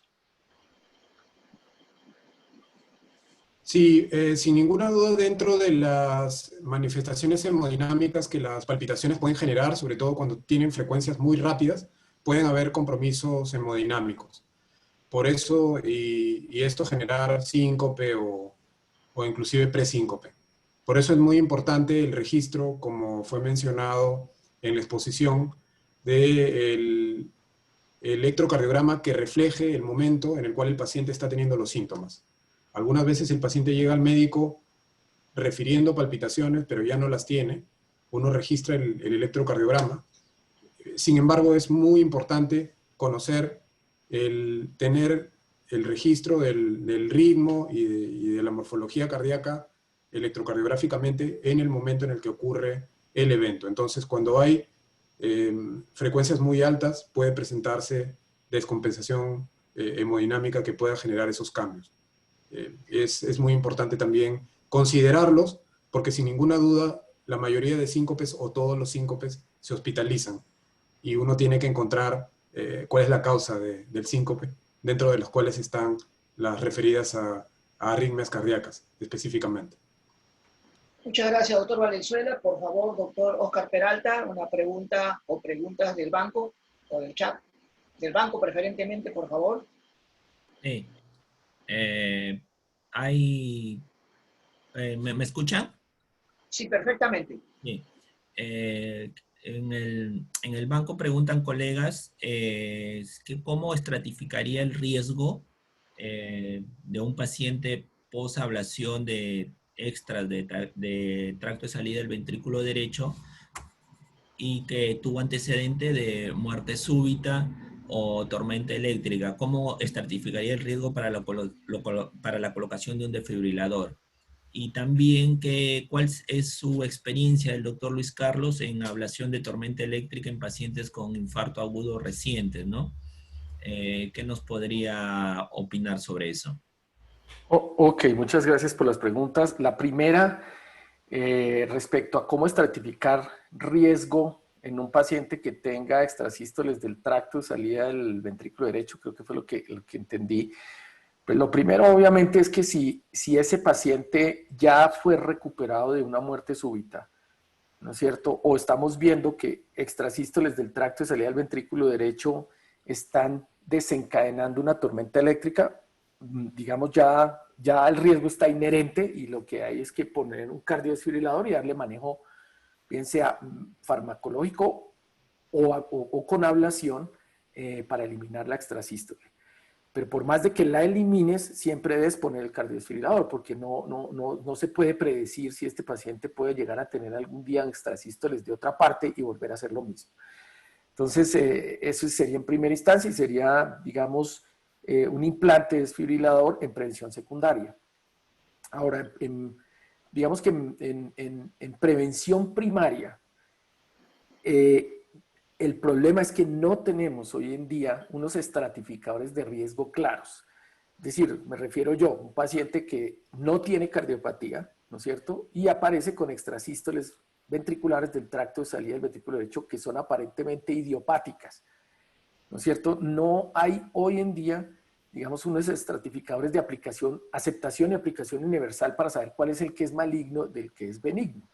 Sí, sin ninguna duda dentro de las manifestaciones hemodinámicas que las palpitaciones pueden generar, sobre todo cuando tienen frecuencias muy rápidas, pueden haber compromisos hemodinámicos. Por eso, y esto generar síncope o inclusive presíncope. Por eso es muy importante el registro, como fue mencionado en la exposición, del electrocardiograma que refleje el momento en el cual el paciente está teniendo los síntomas. Algunas veces el paciente llega al médico refiriendo palpitaciones, pero ya no las tiene. Uno registra el electrocardiograma. Sin embargo, es muy importante conocer, tener el registro del ritmo y de la morfología cardíaca electrocardiográficamente en el momento en el que ocurre el evento. Entonces, cuando hay frecuencias muy altas, puede presentarse descompensación hemodinámica que pueda generar esos cambios. Es muy importante también considerarlos, porque sin ninguna duda la mayoría de síncopes o todos los síncopes se hospitalizan y uno tiene que encontrar cuál es la causa del síncope, dentro de las cuales están las referidas a arritmias cardíacas específicamente. Muchas gracias, doctor Valenzuela. Por favor, doctor Oscar Peralta, una pregunta o preguntas del banco o del chat. Del banco preferentemente, por favor. Sí. ¿Me escuchan? Sí, perfectamente. Sí. En el banco preguntan colegas cómo estratificaría el riesgo de un paciente post-ablación de extras de tracto de salida del ventrículo derecho y que tuvo antecedente de muerte súbita o tormenta eléctrica. ¿Cómo estratificaría el riesgo para la colocación de un desfibrilador? Y también cuál es su experiencia del doctor Luis Carlos en ablación de tormenta eléctrica en pacientes con infarto agudo recientes, ¿no? ¿Qué nos podría opinar sobre eso? Ok, muchas gracias por las preguntas. La primera, respecto a cómo estratificar riesgo en un paciente que tenga extrasístoles del tracto de salida del ventrículo derecho, creo que fue lo que entendí. Pues lo primero, obviamente, es que si ese paciente ya fue recuperado de una muerte súbita, ¿no es cierto? O estamos viendo que extrasístoles del tracto de salida del ventrículo derecho están desencadenando una tormenta eléctrica, digamos ya el riesgo está inherente y lo que hay es que poner un cardiodesfibrilador y darle manejo, bien sea farmacológico o con ablación para eliminar la extrasístole. Pero por más de que la elimines, siempre debes poner el cardiodesfibrilador, porque no se puede predecir si este paciente puede llegar a tener algún día extrasístoles de otra parte y volver a hacer lo mismo. Entonces, eso sería en primera instancia y sería, digamos, un implante desfibrilador en prevención secundaria. Ahora, digamos que en prevención primaria, el problema es que no tenemos hoy en día unos estratificadores de riesgo claros. Es decir, me refiero yo a un paciente que no tiene cardiopatía, ¿no es cierto? Y aparece con extrasístoles ventriculares del tracto de salida del ventrículo derecho que son aparentemente idiopáticas, ¿no es cierto? No hay hoy en día, digamos, unos estratificadores de aplicación, aceptación y aplicación universal para saber cuál es el que es maligno del que es benigno.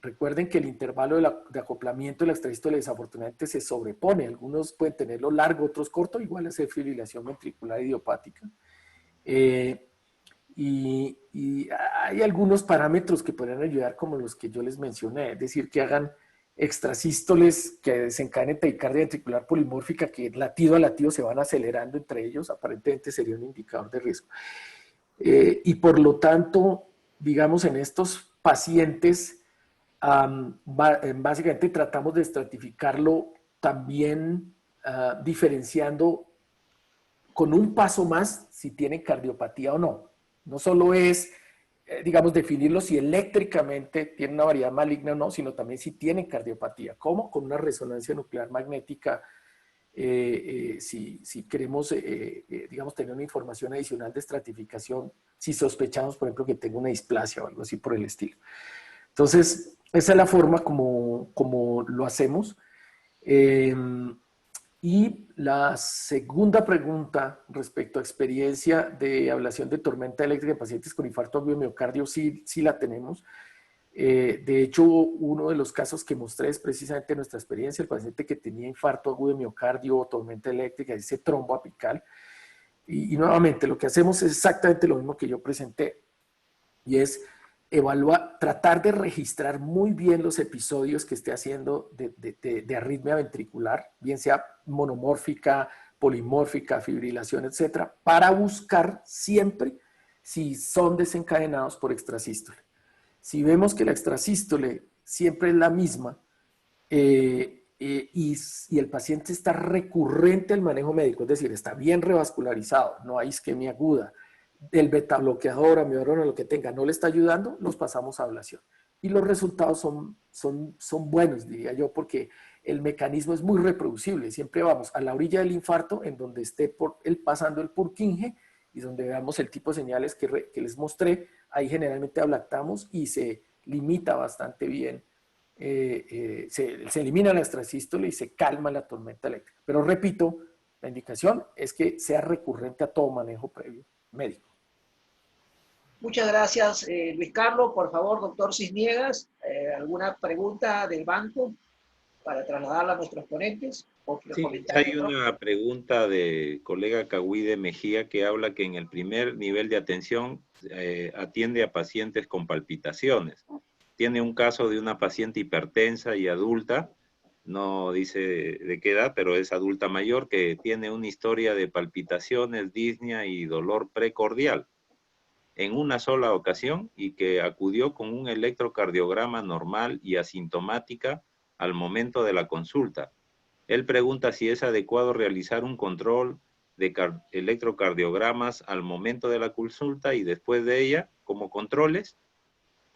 Recuerden que el intervalo de acoplamiento de la extrasístole desafortunadamente se sobrepone. Algunos pueden tenerlo largo, otros corto, igual a ser fibrilación ventricular idiopática. Y hay algunos parámetros que podrían ayudar, como los que yo les mencioné, es decir, que hagan extrasístoles que desencadenen taquicardia ventricular polimórfica, que latido a latido se van acelerando entre ellos, aparentemente sería un indicador de riesgo. Y por lo tanto, digamos, en estos pacientes, básicamente tratamos de estratificarlo también diferenciando con un paso más si tienen cardiopatía o no. No solo es, digamos, definirlo si eléctricamente tienen una variedad maligna o no, sino también si tienen cardiopatía. ¿Cómo? Con una resonancia nuclear magnética, si queremos, digamos, tener una información adicional de estratificación, si sospechamos, por ejemplo, que tengo una displasia o algo así por el estilo. Entonces, esa es la forma como lo hacemos. Y la segunda pregunta respecto a experiencia de ablación de tormenta eléctrica en pacientes con infarto agudo de miocardio, sí la tenemos. De hecho, uno de los casos que mostré es precisamente nuestra experiencia, el paciente que tenía infarto agudo de miocardio o tormenta eléctrica, ese trombo apical. Y nuevamente, lo que hacemos es exactamente lo mismo que yo presenté, y es tratar de registrar muy bien los episodios que esté haciendo de arritmia ventricular, bien sea monomórfica, polimórfica, fibrilación, etcétera, para buscar siempre si son desencadenados por extrasístole. Si vemos que la extrasístole siempre es la misma y el paciente está recurrente al manejo médico, es decir, está bien revascularizado, no hay isquemia aguda, el beta bloqueador, amiodarona, lo que tenga, no le está ayudando, los pasamos a ablación. Y los resultados son buenos, diría yo, porque el mecanismo es muy reproducible. Siempre vamos a la orilla del infarto, en donde esté pasando el Purkinje, y donde veamos el tipo de señales que les mostré, ahí generalmente ablactamos y se limita bastante bien. Se elimina la extrasístole y se calma la tormenta eléctrica. Pero repito, la indicación es que sea recurrente a todo manejo previo médico. Muchas gracias, Luis Carlos. Por favor, doctor Cisniegas, ¿alguna pregunta del banco para trasladarla a nuestros ponentes? Sí, hay una pregunta de colega Cahuide Mejía que habla que en el primer nivel de atención atiende a pacientes con palpitaciones. Tiene un caso de una paciente hipertensa y adulta, no dice de qué edad, pero es adulta mayor, que tiene una historia de palpitaciones, disnea y dolor precordial en una sola ocasión y que acudió con un electrocardiograma normal y asintomática al momento de la consulta. Él pregunta si es adecuado realizar un control de electrocardiogramas al momento de la consulta y después de ella como controles.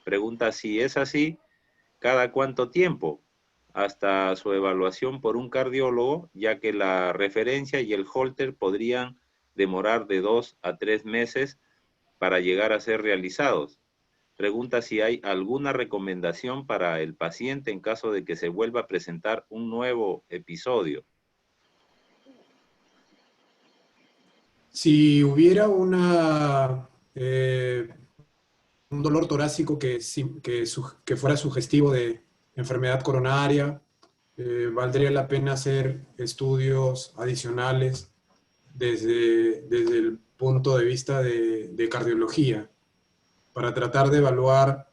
Pregunta si es así, ¿cada cuánto tiempo? hasta su evaluación por un cardiólogo, ya que la referencia y el holter podrían demorar de 2 a 3 meses para llegar a ser realizados. Pregunta si hay alguna recomendación para el paciente en caso de que se vuelva a presentar un nuevo episodio. Si hubiera un dolor torácico que fuera sugestivo de enfermedad coronaria, valdría la pena hacer estudios adicionales desde el punto de vista de cardiología, para tratar de evaluar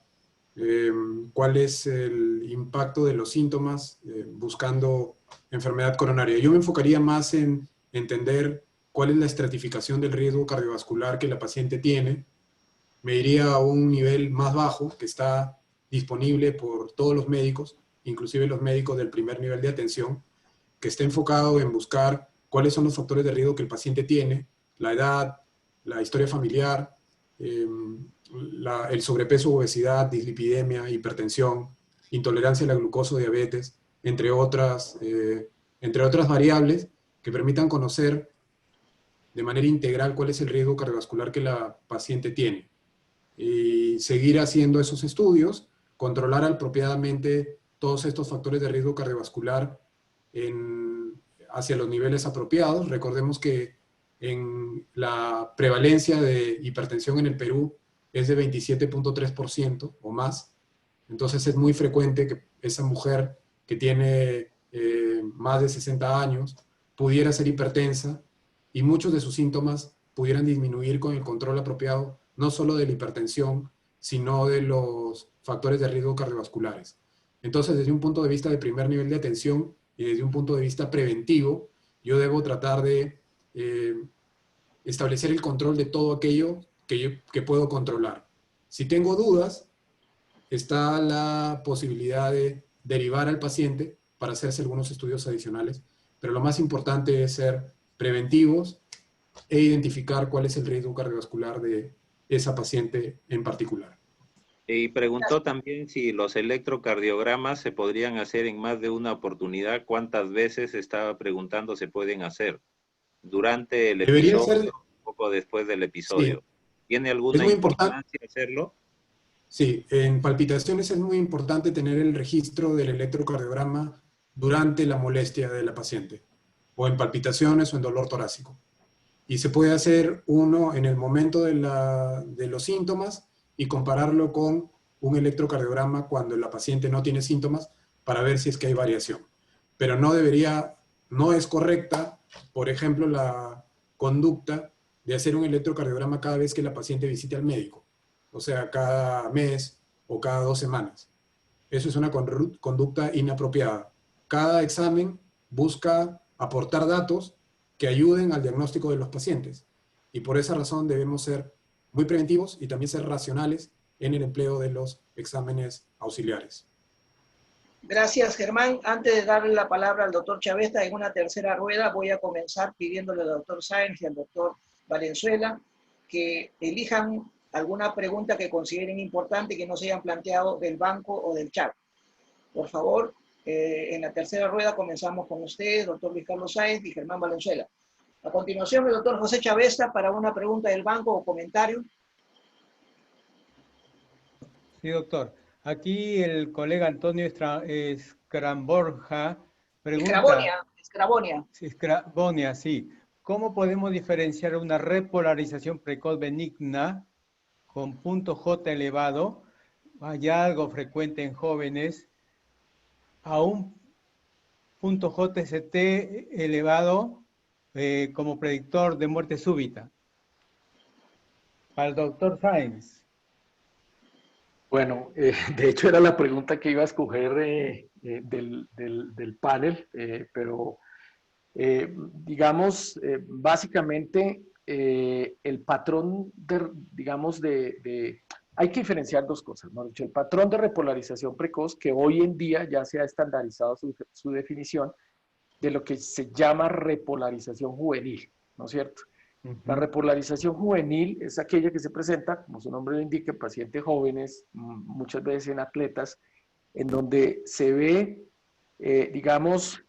cuál es el impacto de los síntomas buscando enfermedad coronaria. Yo me enfocaría más en entender cuál es la estratificación del riesgo cardiovascular que la paciente tiene. Me iría a un nivel más bajo que está disponible por todos los médicos, inclusive los médicos del primer nivel de atención, que esté enfocado en buscar cuáles son los factores de riesgo que el paciente tiene, la edad, la historia familiar, el sobrepeso, obesidad, dislipidemia, hipertensión, intolerancia a la glucosa o diabetes, entre otras variables que permitan conocer de manera integral cuál es el riesgo cardiovascular que la paciente tiene. Y seguir haciendo esos estudios, controlar apropiadamente todos estos factores de riesgo cardiovascular hacia los niveles apropiados. Recordemos que la prevalencia de hipertensión en el Perú es de 27.3% o más. Entonces es muy frecuente que esa mujer que tiene más de 60 años pudiera ser hipertensa y muchos de sus síntomas pudieran disminuir con el control apropiado, no solo de la hipertensión, sino de los factores de riesgo cardiovasculares. Entonces, desde un punto de vista de primer nivel de atención y desde un punto de vista preventivo, yo debo tratar de establecer el control de todo aquello que puedo controlar. Si tengo dudas, está la posibilidad de derivar al paciente para hacerse algunos estudios adicionales, pero lo más importante es ser preventivos e identificar cuál es el riesgo cardiovascular de esa paciente en particular. Y preguntó también si los electrocardiogramas se podrían hacer en más de una oportunidad. ¿Cuántas veces, estaba preguntando, se pueden hacer? ¿Durante el episodio o un poco después del episodio? Sí. ¿Tiene alguna importancia hacerlo? Sí, en palpitaciones es muy importante tener el registro del electrocardiograma durante la molestia de la paciente, o en palpitaciones o en dolor torácico. Y se puede hacer uno en el momento de los síntomas y compararlo con un electrocardiograma cuando la paciente no tiene síntomas para ver si es que hay variación. Pero no es correcta, por ejemplo, la conducta de hacer un electrocardiograma cada vez que la paciente visite al médico, o sea, cada mes o cada 2 semanas. Eso es una conducta inapropiada. Cada examen busca aportar datos que ayuden al diagnóstico de los pacientes. Y por esa razón debemos ser muy preventivos y también ser racionales en el empleo de los exámenes auxiliares. Gracias, Germán. Antes de darle la palabra al doctor Chavesta en una tercera rueda, voy a comenzar pidiéndole al doctor Sáenz y al doctor Valenzuela que elijan alguna pregunta que consideren importante que no se hayan planteado del banco o del chat. Por favor, en la tercera rueda comenzamos con ustedes, doctor Luis Carlos Sáenz y Germán Valenzuela. A continuación, el doctor José Chavesta para una pregunta del banco o comentario. Sí, doctor. Aquí el colega Antonio Escramborja pregunta... Escrabonia, sí. ¿Cómo podemos diferenciar una repolarización precoz benigna con punto J elevado, hallazgo frecuente en jóvenes, a un punto JST elevado como predictor de muerte súbita? Para el doctor Sáenz. Bueno, de hecho era la pregunta que iba a escoger del panel, pero digamos, básicamente el patrón hay que diferenciar dos cosas, ¿no? El patrón de repolarización precoz, que hoy en día ya se ha estandarizado su definición, de lo que se llama repolarización juvenil, ¿no es cierto? La repolarización juvenil es aquella que se presenta, como su nombre lo indica, en pacientes jóvenes, muchas veces en atletas, en donde se ve digamos,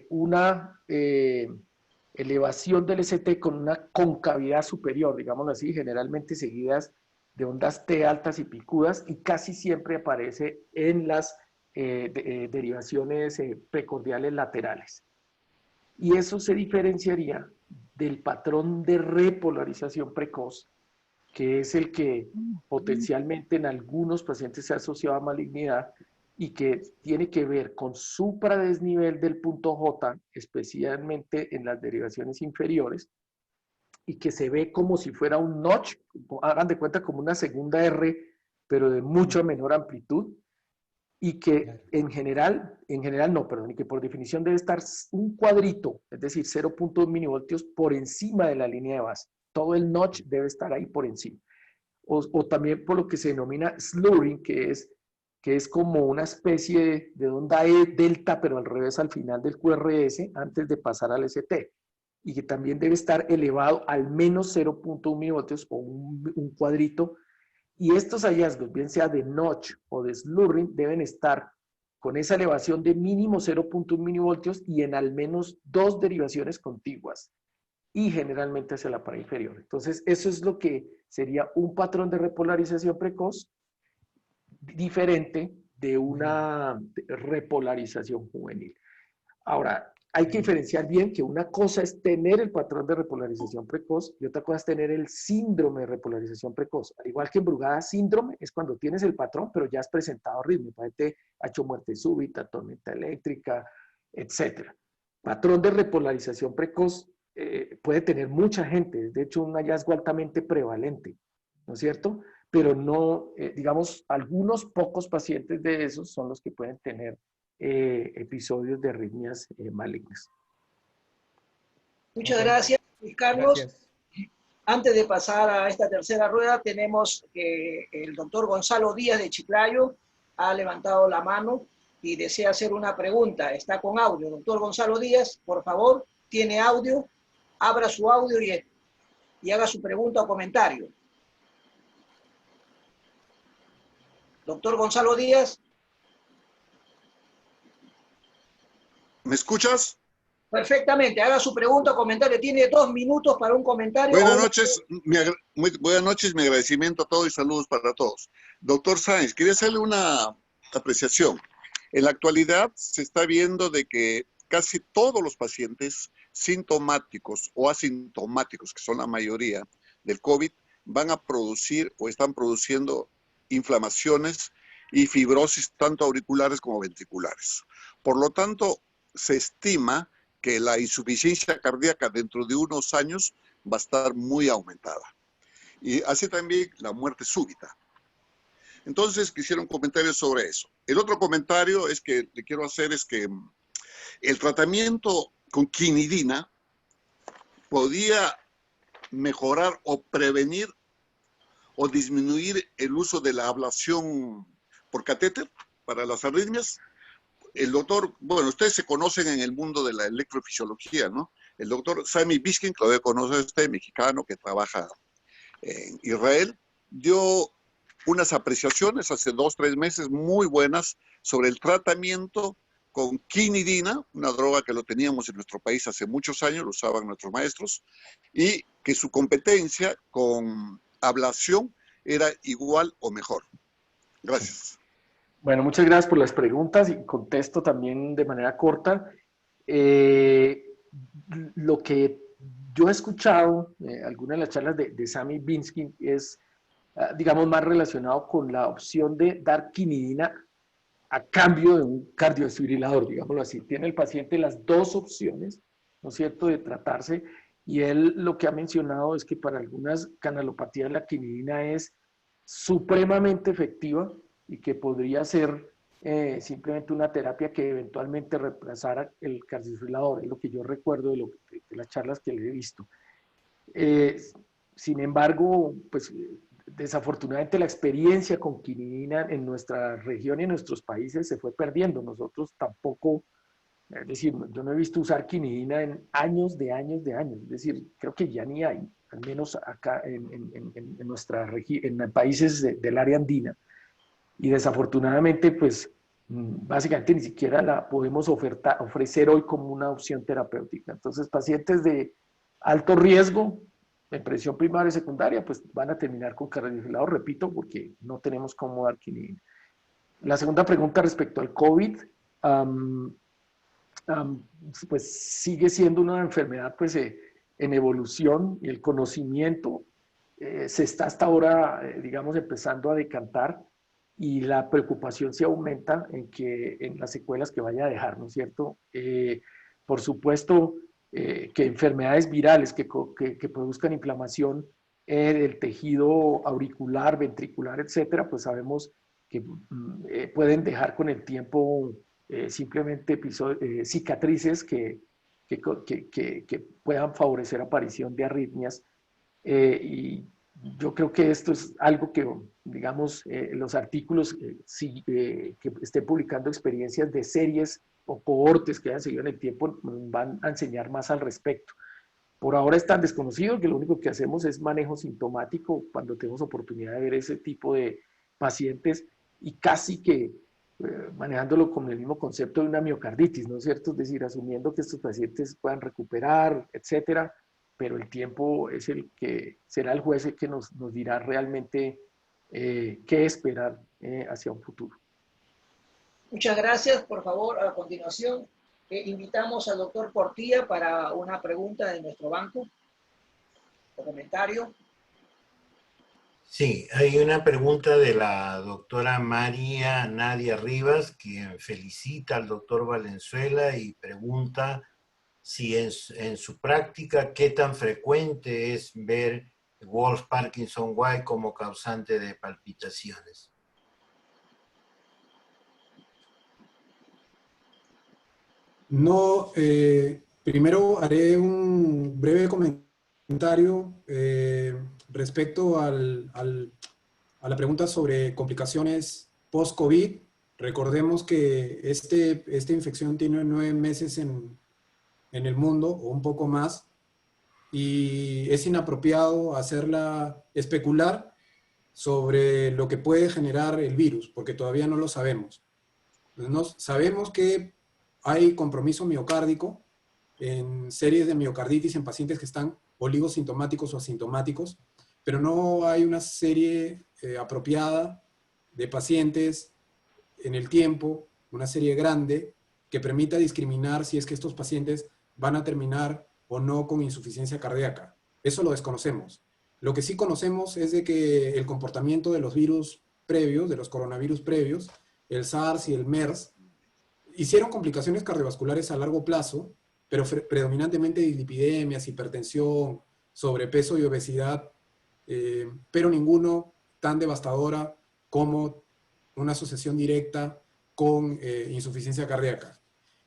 una elevación del ST con una concavidad superior, digámoslo así, generalmente seguidas de ondas T altas y picudas, y casi siempre aparece en las derivaciones precordiales laterales. Y eso se diferenciaría del patrón de repolarización precoz, que es el que potencialmente en algunos pacientes se ha asociado a malignidad y que tiene que ver con supradesnivel del punto J, especialmente en las derivaciones inferiores, y que se ve como si fuera un notch, hagan de cuenta como una segunda R, pero de mucha menor amplitud, y que en general no, perdón, y que por definición debe estar un cuadrito, es decir, 0.2 milivoltios por encima de la línea de base. Todo el notch debe estar ahí por encima. O también por lo que se denomina slurring, que es como una especie de onda E delta, pero al revés al final del QRS, antes de pasar al ST. Y que también debe estar elevado al menos 0.1 milivoltios o un cuadrito. Y estos hallazgos, bien sea de notch o de slurring, deben estar con esa elevación de mínimo 0.1 milivoltios y en al menos 2 derivaciones contiguas, y generalmente hacia la pared inferior. Entonces, eso es lo que sería un patrón de repolarización precoz diferente de una repolarización juvenil. Ahora, hay que diferenciar bien que una cosa es tener el patrón de repolarización precoz y otra cosa es tener el síndrome de repolarización precoz. Al igual que en Brugada, síndrome es cuando tienes el patrón, pero ya has presentado ritmo. El paciente ha hecho muerte súbita, tormenta eléctrica, etc. Patrón de repolarización precoz puede tener mucha gente, es de hecho un hallazgo altamente prevalente, ¿no es cierto? Pero no, digamos, algunos pocos pacientes de esos son los que pueden tener episodios de arritmias malignas. Muchas gracias, Luis Carlos. Gracias. Antes de pasar a esta tercera rueda, tenemos que el doctor Gonzalo Díaz de Chiclayo ha levantado la mano y desea hacer una pregunta. Está con audio. Doctor Gonzalo Díaz, por favor, tiene audio. Abra su audio y haga su pregunta o comentario. Doctor Gonzalo Díaz. ¿Me escuchas? Perfectamente, haga su pregunta o comentario. Tiene 2 minutos para un comentario. Buenas noches, buenas noches, mi agradecimiento a todos y saludos para todos. Doctor Sáenz, quería hacerle una apreciación. En la actualidad se está viendo de que casi todos los pacientes sintomáticos o asintomáticos, que son la mayoría del COVID, van a producir o están produciendo inflamaciones y fibrosis tanto auriculares como ventriculares. Por lo tanto, se estima que la insuficiencia cardíaca dentro de unos años va a estar muy aumentada. Y así también la muerte súbita. Entonces, quisiera un comentario sobre eso. El otro comentario es que le quiero hacer es que el tratamiento con quinidina podía mejorar o prevenir o disminuir el uso de la ablación por catéter para las arritmias. El doctor, bueno, ustedes se conocen en el mundo de la electrofisiología, ¿no? El doctor Sami Biskin, que lo debe conocer usted, mexicano, que trabaja en Israel, dio unas apreciaciones hace 2 o 3 meses muy buenas sobre el tratamiento con quinidina, una droga que lo teníamos en nuestro país hace muchos años, lo usaban nuestros maestros, y que su competencia con ablación era igual o mejor. Gracias. Bueno, muchas gracias por las preguntas y contesto también de manera corta. Lo que yo he escuchado, algunas de las charlas de Sami Biskin, es, digamos, más relacionado con la opción de dar quinidina a cambio de un cardiodesfibrilador, digámoslo así. Tiene el paciente las 2 opciones, ¿no es cierto?, de tratarse, y él lo que ha mencionado es que para algunas canalopatías la quinidina es supremamente efectiva y que podría ser simplemente una terapia que eventualmente reemplazara el cardiodesfibrilador, es lo que yo recuerdo de las charlas que le he visto. Sin embargo, pues desafortunadamente la experiencia con quinidina en nuestra región y en nuestros países se fue perdiendo. Nosotros tampoco, es decir, yo no he visto usar quinidina en años de años de años. Es decir, creo que ya ni hay, al menos acá en nuestra región, en países del área andina. Y desafortunadamente, pues básicamente ni siquiera la podemos ofrecer hoy como una opción terapéutica. Entonces, pacientes de alto riesgo, en presión primaria y secundaria, pues van a terminar con cardiogelados, repito, porque no tenemos cómo dar quinina. La segunda pregunta respecto al COVID, pues sigue siendo una enfermedad pues, en evolución, y el conocimiento se está hasta ahora, digamos, empezando a decantar, y la preocupación se aumenta en las secuelas que vaya a dejar, ¿no es cierto? Por supuesto, que enfermedades virales que produzcan inflamación del tejido auricular, ventricular, etcétera, pues sabemos que pueden dejar con el tiempo simplemente cicatrices que puedan favorecer aparición de arritmias. Y yo creo que esto es algo que, digamos, los artículos que estén publicando experiencias de series o cohortes que hayan seguido en el tiempo van a enseñar más al respecto. Por ahora es tan desconocido que lo único que hacemos es manejo sintomático cuando tenemos oportunidad de ver ese tipo de pacientes, y casi que manejándolo con el mismo concepto de una miocarditis, ¿no es cierto? Es decir, asumiendo que estos pacientes puedan recuperar, etcétera, pero el tiempo es el que será el juez el que nos dirá realmente qué esperar hacia un futuro. Muchas gracias. Por favor, a continuación, invitamos al doctor Portilla para una pregunta de nuestro banco o comentario. Sí, hay una pregunta de la doctora María Nadia Rivas, quien felicita al doctor Valenzuela y pregunta si en su práctica, ¿qué tan frecuente es ver Wolff-Parkinson-White como causante de palpitaciones? No, primero haré un breve comentario respecto a la pregunta sobre complicaciones post-COVID. Recordemos que esta infección tiene 9 meses en el mundo, o un poco más, y es inapropiado especular sobre lo que puede generar el virus, porque todavía no lo sabemos. Sabemos que hay compromiso miocárdico en series de miocarditis en pacientes que están oligosintomáticos o asintomáticos, pero no hay una serie apropiada de pacientes en el tiempo, una serie grande, que permita discriminar si es que estos pacientes van a terminar o no con insuficiencia cardíaca. Eso lo desconocemos. Lo que sí conocemos es de que el comportamiento de los virus previos, de los coronavirus previos, el SARS y el MERS, hicieron complicaciones cardiovasculares a largo plazo, pero predominantemente dislipidemias, hipertensión, sobrepeso y obesidad, pero ninguno tan devastadora como una asociación directa con insuficiencia cardíaca.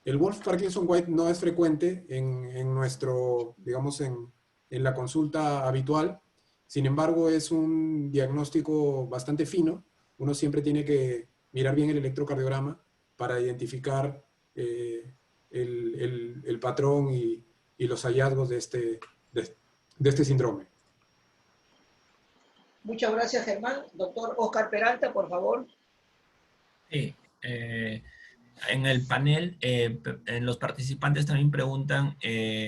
El Wolff-Parkinson-White no es frecuente en nuestro, digamos, en la consulta habitual. Sin embargo, es un diagnóstico bastante fino. Uno siempre tiene que mirar bien el electrocardiograma para identificar el patrón y los hallazgos de este síndrome. Muchas gracias, Germán. Doctor Oscar Peralta, por favor. Sí, en el panel, los participantes también preguntan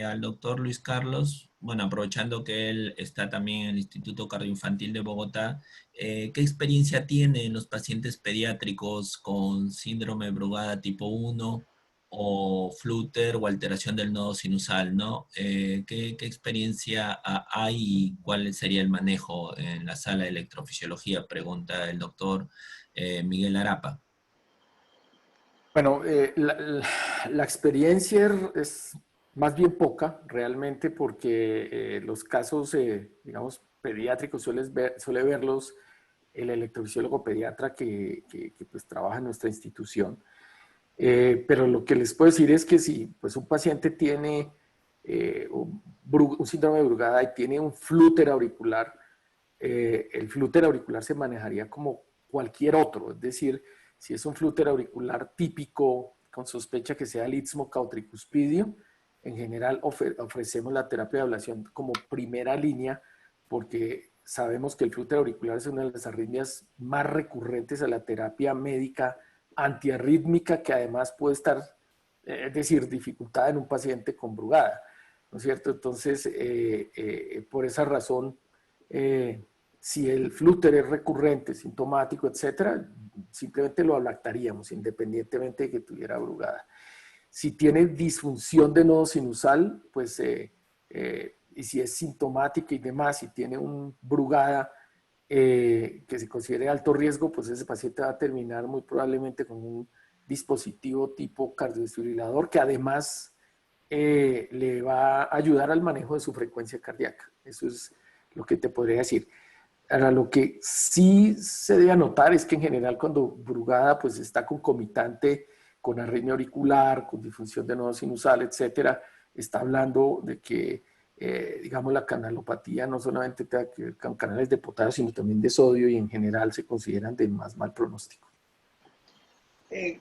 al doctor Luis Carlos, bueno, aprovechando que él está también en el Instituto Cardioinfantil de Bogotá, ¿qué experiencia tiene en los pacientes pediátricos con síndrome de Brugada tipo 1 o flúter o alteración del nodo sinusal, ¿no? ¿Qué experiencia hay y cuál sería el manejo en la sala de electrofisiología? Pregunta el doctor Miguel Arapa. Bueno, la experiencia es más bien poca, realmente, porque los casos, digamos, pediátricos suele verlos el electrofisiólogo pediatra que pues, trabaja en nuestra institución. Pero lo que les puedo decir es que si pues, un paciente tiene un síndrome de Brugada y tiene un flúter auricular, el flúter auricular se manejaría como cualquier otro, es decir, si es un flúter auricular típico con sospecha que sea el istmo cautricuspidio, en general ofrecemos la terapia de ablación como primera línea porque sabemos que el flúter auricular es una de las arritmias más recurrentes a la terapia médica antiarrítmica que además puede estar, es decir, dificultada en un paciente con brugada, ¿no es cierto? Entonces, por esa razón, si el flúter es recurrente, sintomático, etcétera, simplemente lo ablactaríamos, independientemente de que tuviera brugada. Si tiene disfunción de nodo sinusal, pues, y si es sintomática y demás, si tiene un brugada que se considere alto riesgo, pues ese paciente va a terminar muy probablemente con un dispositivo tipo cardiodesfibrilador que además le va a ayudar al manejo de su frecuencia cardíaca. Eso es lo que te podría decir. Ahora, lo que sí se debe anotar es que en general cuando brugada pues está concomitante con arritmia auricular, con disfunción de nodo sinusal, etcétera, está hablando de que, digamos, la canalopatía no solamente tenga que ver con canales de potasio, sino también de sodio y en general se consideran de más mal pronóstico.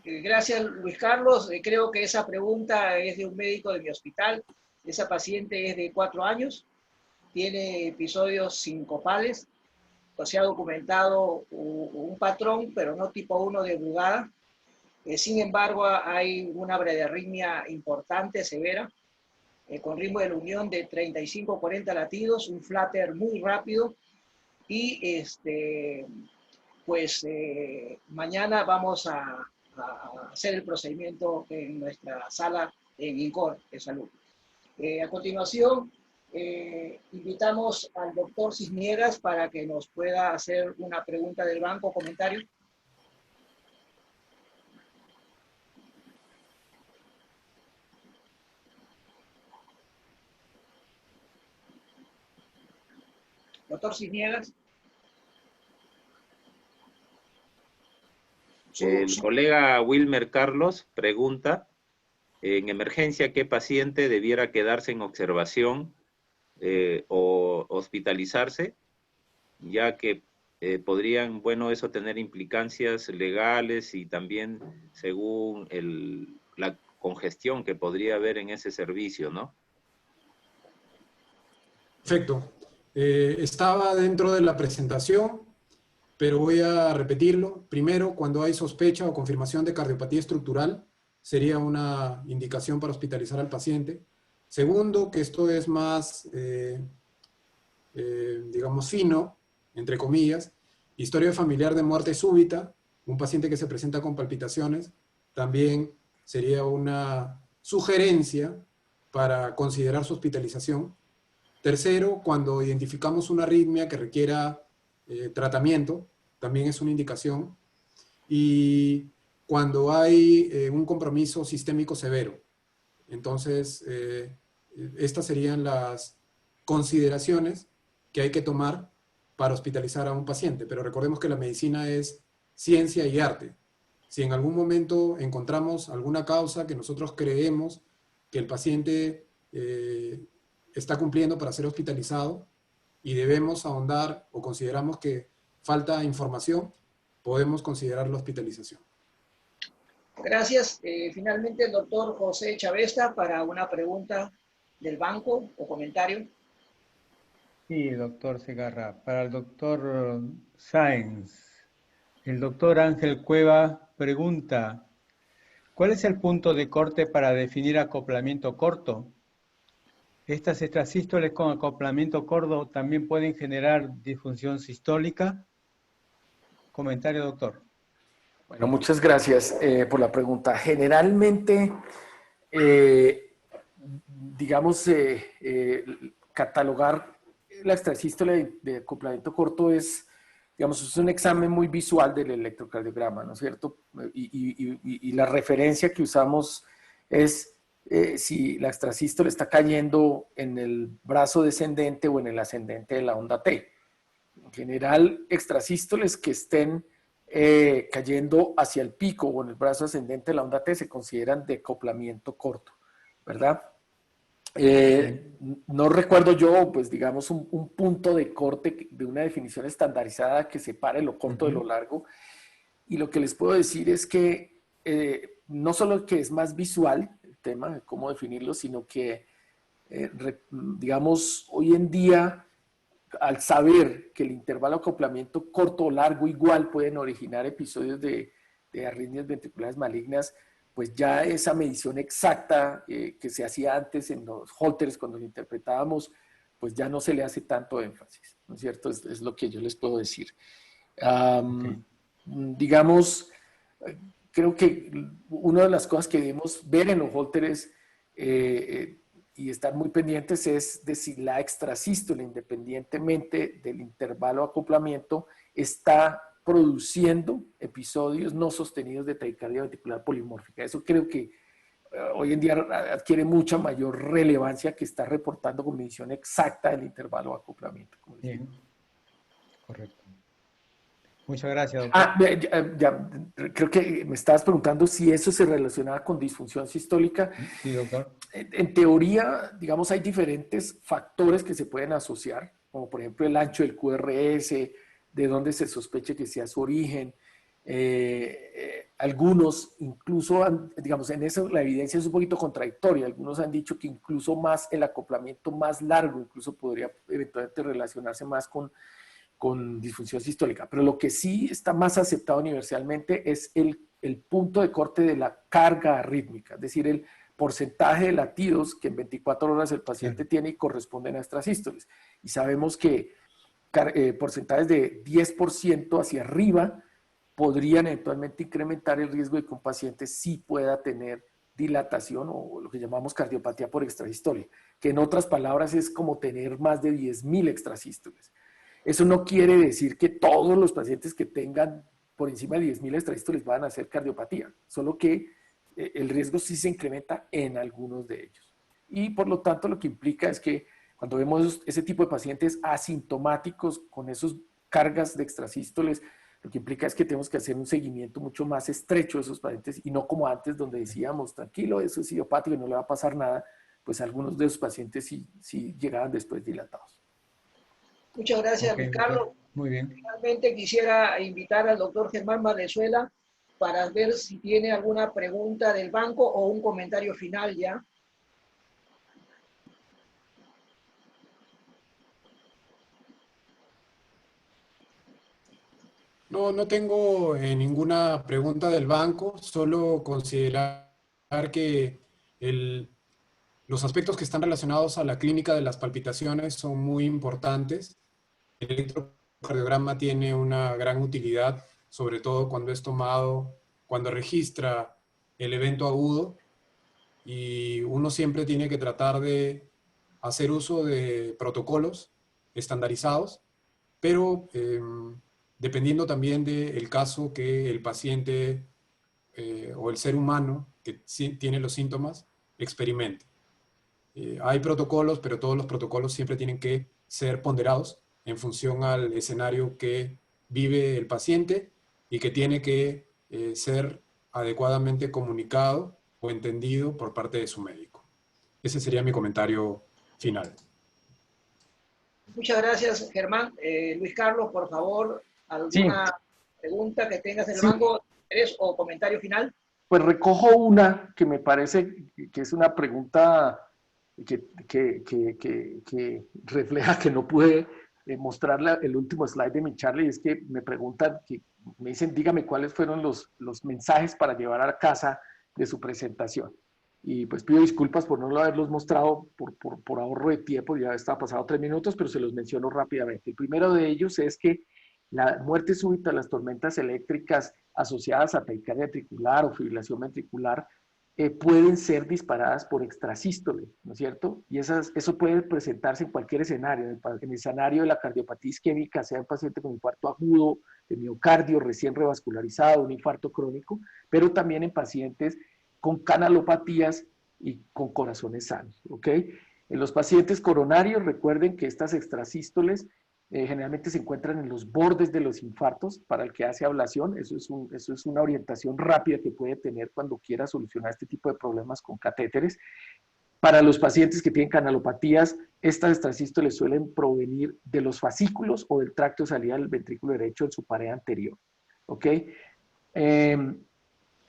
Gracias, Luis Carlos. Creo que esa pregunta es de un médico de mi hospital. Esa paciente es de 4 años, tiene episodios sincopales, se ha documentado un patrón, pero no tipo 1 de brugada. Sin embargo, hay una bradiarritmia importante, severa, con ritmo de la unión de 35-40 latidos, un flutter muy rápido y mañana vamos a hacer el procedimiento en nuestra sala en INCOR de salud. A continuación, invitamos al doctor Cisniegas para que nos pueda hacer una pregunta del banco o comentario. Doctor Cisniegas. El colega Wilmer Carlos pregunta, en emergencia, ¿qué paciente debiera quedarse en observación o hospitalizarse? Ya que podrían, bueno, eso tener implicancias legales y también según la congestión que podría haber en ese servicio, ¿no? Perfecto. Estaba dentro de la presentación, pero voy a repetirlo. Primero, cuando hay sospecha o confirmación de cardiopatía estructural, sería una indicación para hospitalizar al paciente. Segundo, que esto es más, digamos, fino, entre comillas, historia familiar de muerte súbita, un paciente que se presenta con palpitaciones, también sería una sugerencia para considerar su hospitalización. Tercero, cuando identificamos una arritmia que requiera tratamiento, también es una indicación. Y cuando hay un compromiso sistémico severo. Entonces, estas serían las consideraciones que hay que tomar para hospitalizar a un paciente. Pero recordemos que la medicina es ciencia y arte. Si en algún momento encontramos alguna causa que nosotros creemos que el paciente está cumpliendo para ser hospitalizado y debemos ahondar o consideramos que falta información, podemos considerar la hospitalización. Gracias. Finalmente, el doctor José Chavesta para una pregunta del banco o comentario. Sí, doctor Segarra. Para el doctor Sáenz, el doctor Ángel Cueva pregunta, ¿cuál es el punto de corte para definir acoplamiento corto? ¿Estas extrasístoles con acoplamiento corto también pueden generar disfunción sistólica? Comentario, doctor. Bueno, muchas gracias por la pregunta. Generalmente, digamos, catalogar la extrasístole de acoplamiento corto es, digamos, es un examen muy visual del electrocardiograma, ¿no es cierto? Y la referencia que usamos es si la extrasístole está cayendo en el brazo descendente o en el ascendente de la onda T. En general, extrasístoles que estén cayendo hacia el pico o en el brazo ascendente de la onda T se consideran de acoplamiento corto, ¿verdad? No recuerdo yo, pues digamos, un punto de corte de una definición estandarizada que separe lo corto de lo largo. Y lo que les puedo decir es que no solo que es más visual el tema de cómo definirlo, sino que, digamos, hoy en día, al saber que el intervalo de acoplamiento corto o largo igual pueden originar episodios de de arritmias ventriculares malignas, pues ya esa medición exacta que se hacía antes en los Holters cuando lo interpretábamos, pues ya no se le hace tanto énfasis, ¿no es cierto? Es lo que yo les puedo decir. Digamos, creo que una de las cosas que debemos ver en los Holters y estar muy pendientes es de si la extrasístole, independientemente del intervalo de acoplamiento, está produciendo episodios no sostenidos de taquicardia ventricular polimórfica. Eso creo que hoy en día adquiere mucha mayor relevancia que está reportando con medición exacta del intervalo de acoplamiento. Bien, correcto. Muchas gracias, doctor. Creo que me estabas preguntando si eso se relacionaba con disfunción sistólica. Sí, doctor. En teoría, digamos, hay diferentes factores que se pueden asociar, como por ejemplo el ancho del QRS, de dónde se sospeche que sea su origen. Algunos, incluso, digamos, en eso la evidencia es un poquito contradictoria. Algunos han dicho que incluso más el acoplamiento más largo, incluso podría eventualmente relacionarse más con disfunción sistólica. Pero lo que sí está más aceptado universalmente es el punto de corte de la carga arrítmica, es decir, el porcentaje de latidos que en 24 horas el paciente tiene y corresponden a extrasístoles. Y sabemos que porcentajes de 10% hacia arriba podrían eventualmente incrementar el riesgo de que un paciente sí pueda tener dilatación o lo que llamamos cardiopatía por extrasístole, que en otras palabras es como tener más de 10.000 extrasístoles. Eso no quiere decir que todos los pacientes que tengan por encima de 10.000 extrasístoles van a hacer cardiopatía, solo que el riesgo sí se incrementa en algunos de ellos. Y por lo tanto lo que implica es que cuando vemos ese tipo de pacientes asintomáticos con esas cargas de extrasístoles, lo que implica es que tenemos que hacer un seguimiento mucho más estrecho de esos pacientes y no como antes donde decíamos, tranquilo, eso es idiopático y no le va a pasar nada, pues algunos de esos pacientes sí llegaban después dilatados. Muchas gracias, Ricardo. Muy bien. Finalmente quisiera invitar al doctor Germán Valenzuela para ver si tiene alguna pregunta del banco o un comentario final ya. No tengo ninguna pregunta del banco, solo considerar que los aspectos que están relacionados a la clínica de las palpitaciones son muy importantes. El electrocardiograma tiene una gran utilidad, sobre todo cuando es tomado, cuando registra el evento agudo, y uno siempre tiene que tratar de hacer uso de protocolos estandarizados, pero dependiendo también del caso que el paciente o el ser humano que tiene los síntomas experimente. Hay protocolos, pero todos los protocolos siempre tienen que ser ponderados en función al escenario que vive el paciente y que tiene que ser adecuadamente comunicado o entendido por parte de su médico. Ese sería mi comentario final. Muchas gracias, Germán. Luis Carlos, por favor, ¿alguna pregunta que tengas en el banco o comentario final? Pues recojo una que me parece que es una pregunta que refleja que no pude mostrarle el último slide de mi charla, y es que me preguntan, me dicen, dígame cuáles fueron los mensajes para llevar a casa de su presentación. Y pues pido disculpas por no haberlos mostrado por ahorro de tiempo, ya estaba pasado 3 minutos, pero se los menciono rápidamente. El primero de ellos es que la muerte súbita de las tormentas eléctricas asociadas a taquicardia ventricular o fibrilación ventricular pueden ser disparadas por extrasístole, ¿no es cierto? Y eso puede presentarse en cualquier escenario, en el escenario de la cardiopatía isquémica, sea un paciente con infarto agudo, de miocardio recién revascularizado, un infarto crónico, pero también en pacientes con canalopatías y con corazones sanos, ¿ok? En los pacientes coronarios, recuerden que estas extrasístoles generalmente se encuentran en los bordes de los infartos. Para el que hace ablación, eso es una orientación rápida que puede tener cuando quiera solucionar este tipo de problemas con catéteres. Para los pacientes que tienen canalopatías, estas extrasístoles suelen provenir de los fascículos o del tracto de salida del ventrículo derecho en su pared anterior, ¿ok?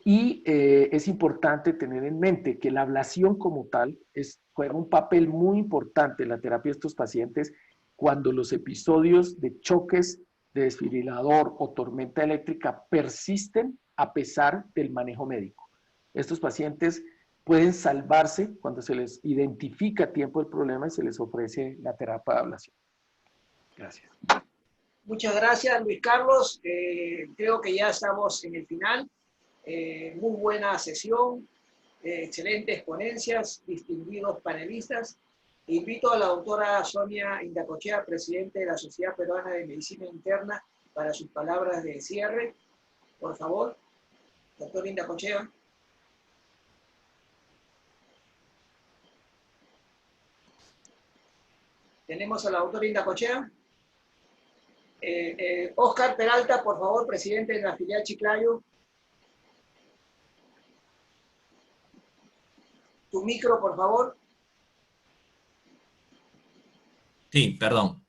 Es importante tener en mente que la ablación como tal juega un papel muy importante en la terapia de estos pacientes cuando los episodios de choques de desfibrilador o tormenta eléctrica persisten a pesar del manejo médico. Estos pacientes pueden salvarse cuando se les identifica a tiempo el problema y se les ofrece la terapia de ablación. Gracias. Muchas gracias, Luis Carlos. Creo que ya estamos en el final. Muy buena sesión, excelentes ponencias, distinguidos panelistas. Invito a la doctora Sonia Indacochea, presidente de la Sociedad Peruana de Medicina Interna, para sus palabras de cierre. Por favor, doctora Indacochea. Tenemos a la doctora Indacochea. Oscar Peralta, por favor, presidente de la filial Chiclayo. Tu micro, por favor. Sí, perdón.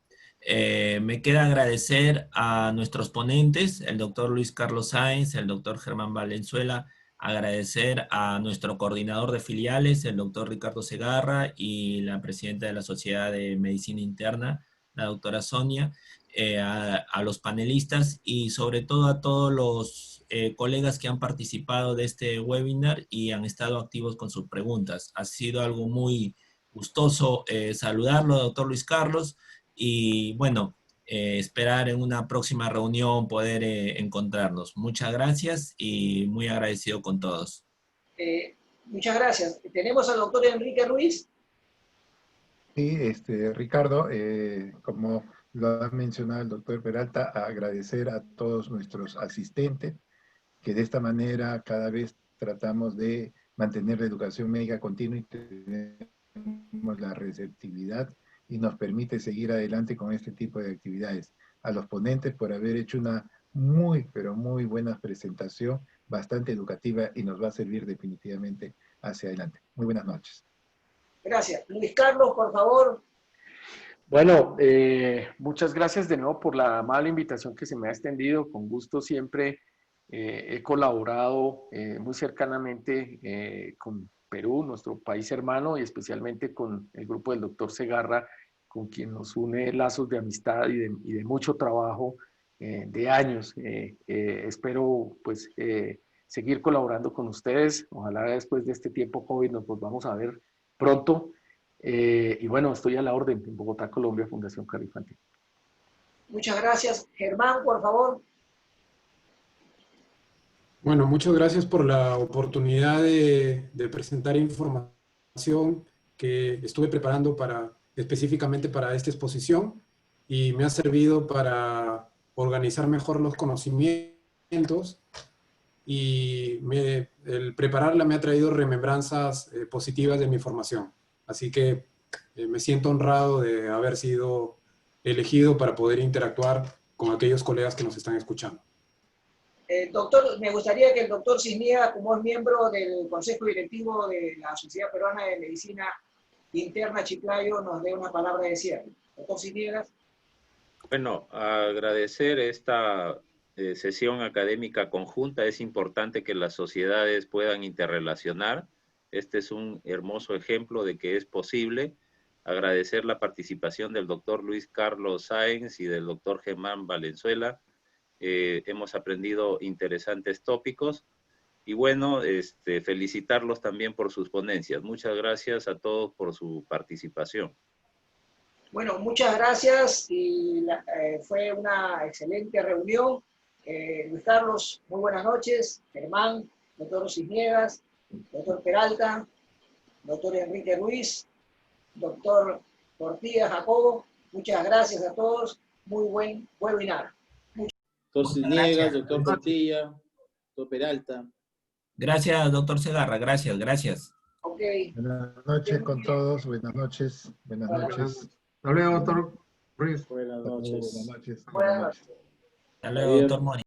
Me queda agradecer a nuestros ponentes, el doctor Luis Carlos Sáenz, el doctor Germán Valenzuela, agradecer a nuestro coordinador de filiales, el doctor Ricardo Segarra, y la presidenta de la Sociedad de Medicina Interna, la doctora Sonia, a los panelistas y sobre todo a todos los colegas que han participado de este webinar y han estado activos con sus preguntas. Ha sido algo muy gustoso saludarlo, doctor Luis Carlos, y bueno, esperar en una próxima reunión poder encontrarnos. Muchas gracias y muy agradecido con todos. Muchas gracias. Tenemos al doctor Enrique Ruiz. Sí, Ricardo, como lo ha mencionado el doctor Peralta, agradecer a todos nuestros asistentes, que de esta manera cada vez tratamos de mantener la educación médica continua y tenemos la receptividad y nos permite seguir adelante con este tipo de actividades. A los ponentes por haber hecho una muy, pero muy buena presentación, bastante educativa y nos va a servir definitivamente hacia adelante. Muy buenas noches. Gracias. Luis Carlos, por favor. Bueno, muchas gracias de nuevo por la amable invitación que se me ha extendido. Con gusto siempre he colaborado muy cercanamente con Perú, nuestro país hermano, y especialmente con el grupo del doctor Segarra, con quien nos une lazos de amistad y de mucho trabajo de años. Espero pues seguir colaborando con ustedes. Ojalá después de este tiempo COVID nos volvamos a ver pronto. Y bueno, estoy a la orden en Bogotá, Colombia, Fundación Cardio Infantil. Muchas gracias. Germán, por favor. Bueno, muchas gracias por la oportunidad de presentar información que estuve preparando específicamente para esta exposición, y me ha servido para organizar mejor los conocimientos, y el prepararla me ha traído remembranzas positivas de mi formación. Así que me siento honrado de haber sido elegido para poder interactuar con aquellos colegas que nos están escuchando. Doctor, me gustaría que el doctor Cisniega, como es miembro del Consejo Directivo de la Sociedad Peruana de Medicina Interna Chiclayo, nos dé una palabra de cierre. Doctor Cisniega. Bueno, agradecer esta sesión académica conjunta. Es importante que las sociedades puedan interrelacionar. Este es un hermoso ejemplo de que es posible. Agradecer la participación del doctor Luis Carlos Sáenz y del doctor Germán Valenzuela. Hemos aprendido interesantes tópicos. Y bueno, felicitarlos también por sus ponencias. Muchas gracias a todos por su participación. Bueno, muchas gracias y fue una excelente reunión. Luis Carlos, muy buenas noches. Germán, doctor Cisniegas, doctor Peralta, doctor Enrique Ruiz, doctor Portilla Jacobo, muchas gracias a todos. Muy buen webinar. Doctor Cisniegas, doctor Portilla, doctor Peralta. Gracias, doctor Segarra. Gracias, gracias. Okay. Buenas noches con todos. Buenas noches. Buenas noches. Hasta luego, doctor Ruiz. Buenas noches. Buenas noches. Buenas noches. Hasta luego, doctor Mori.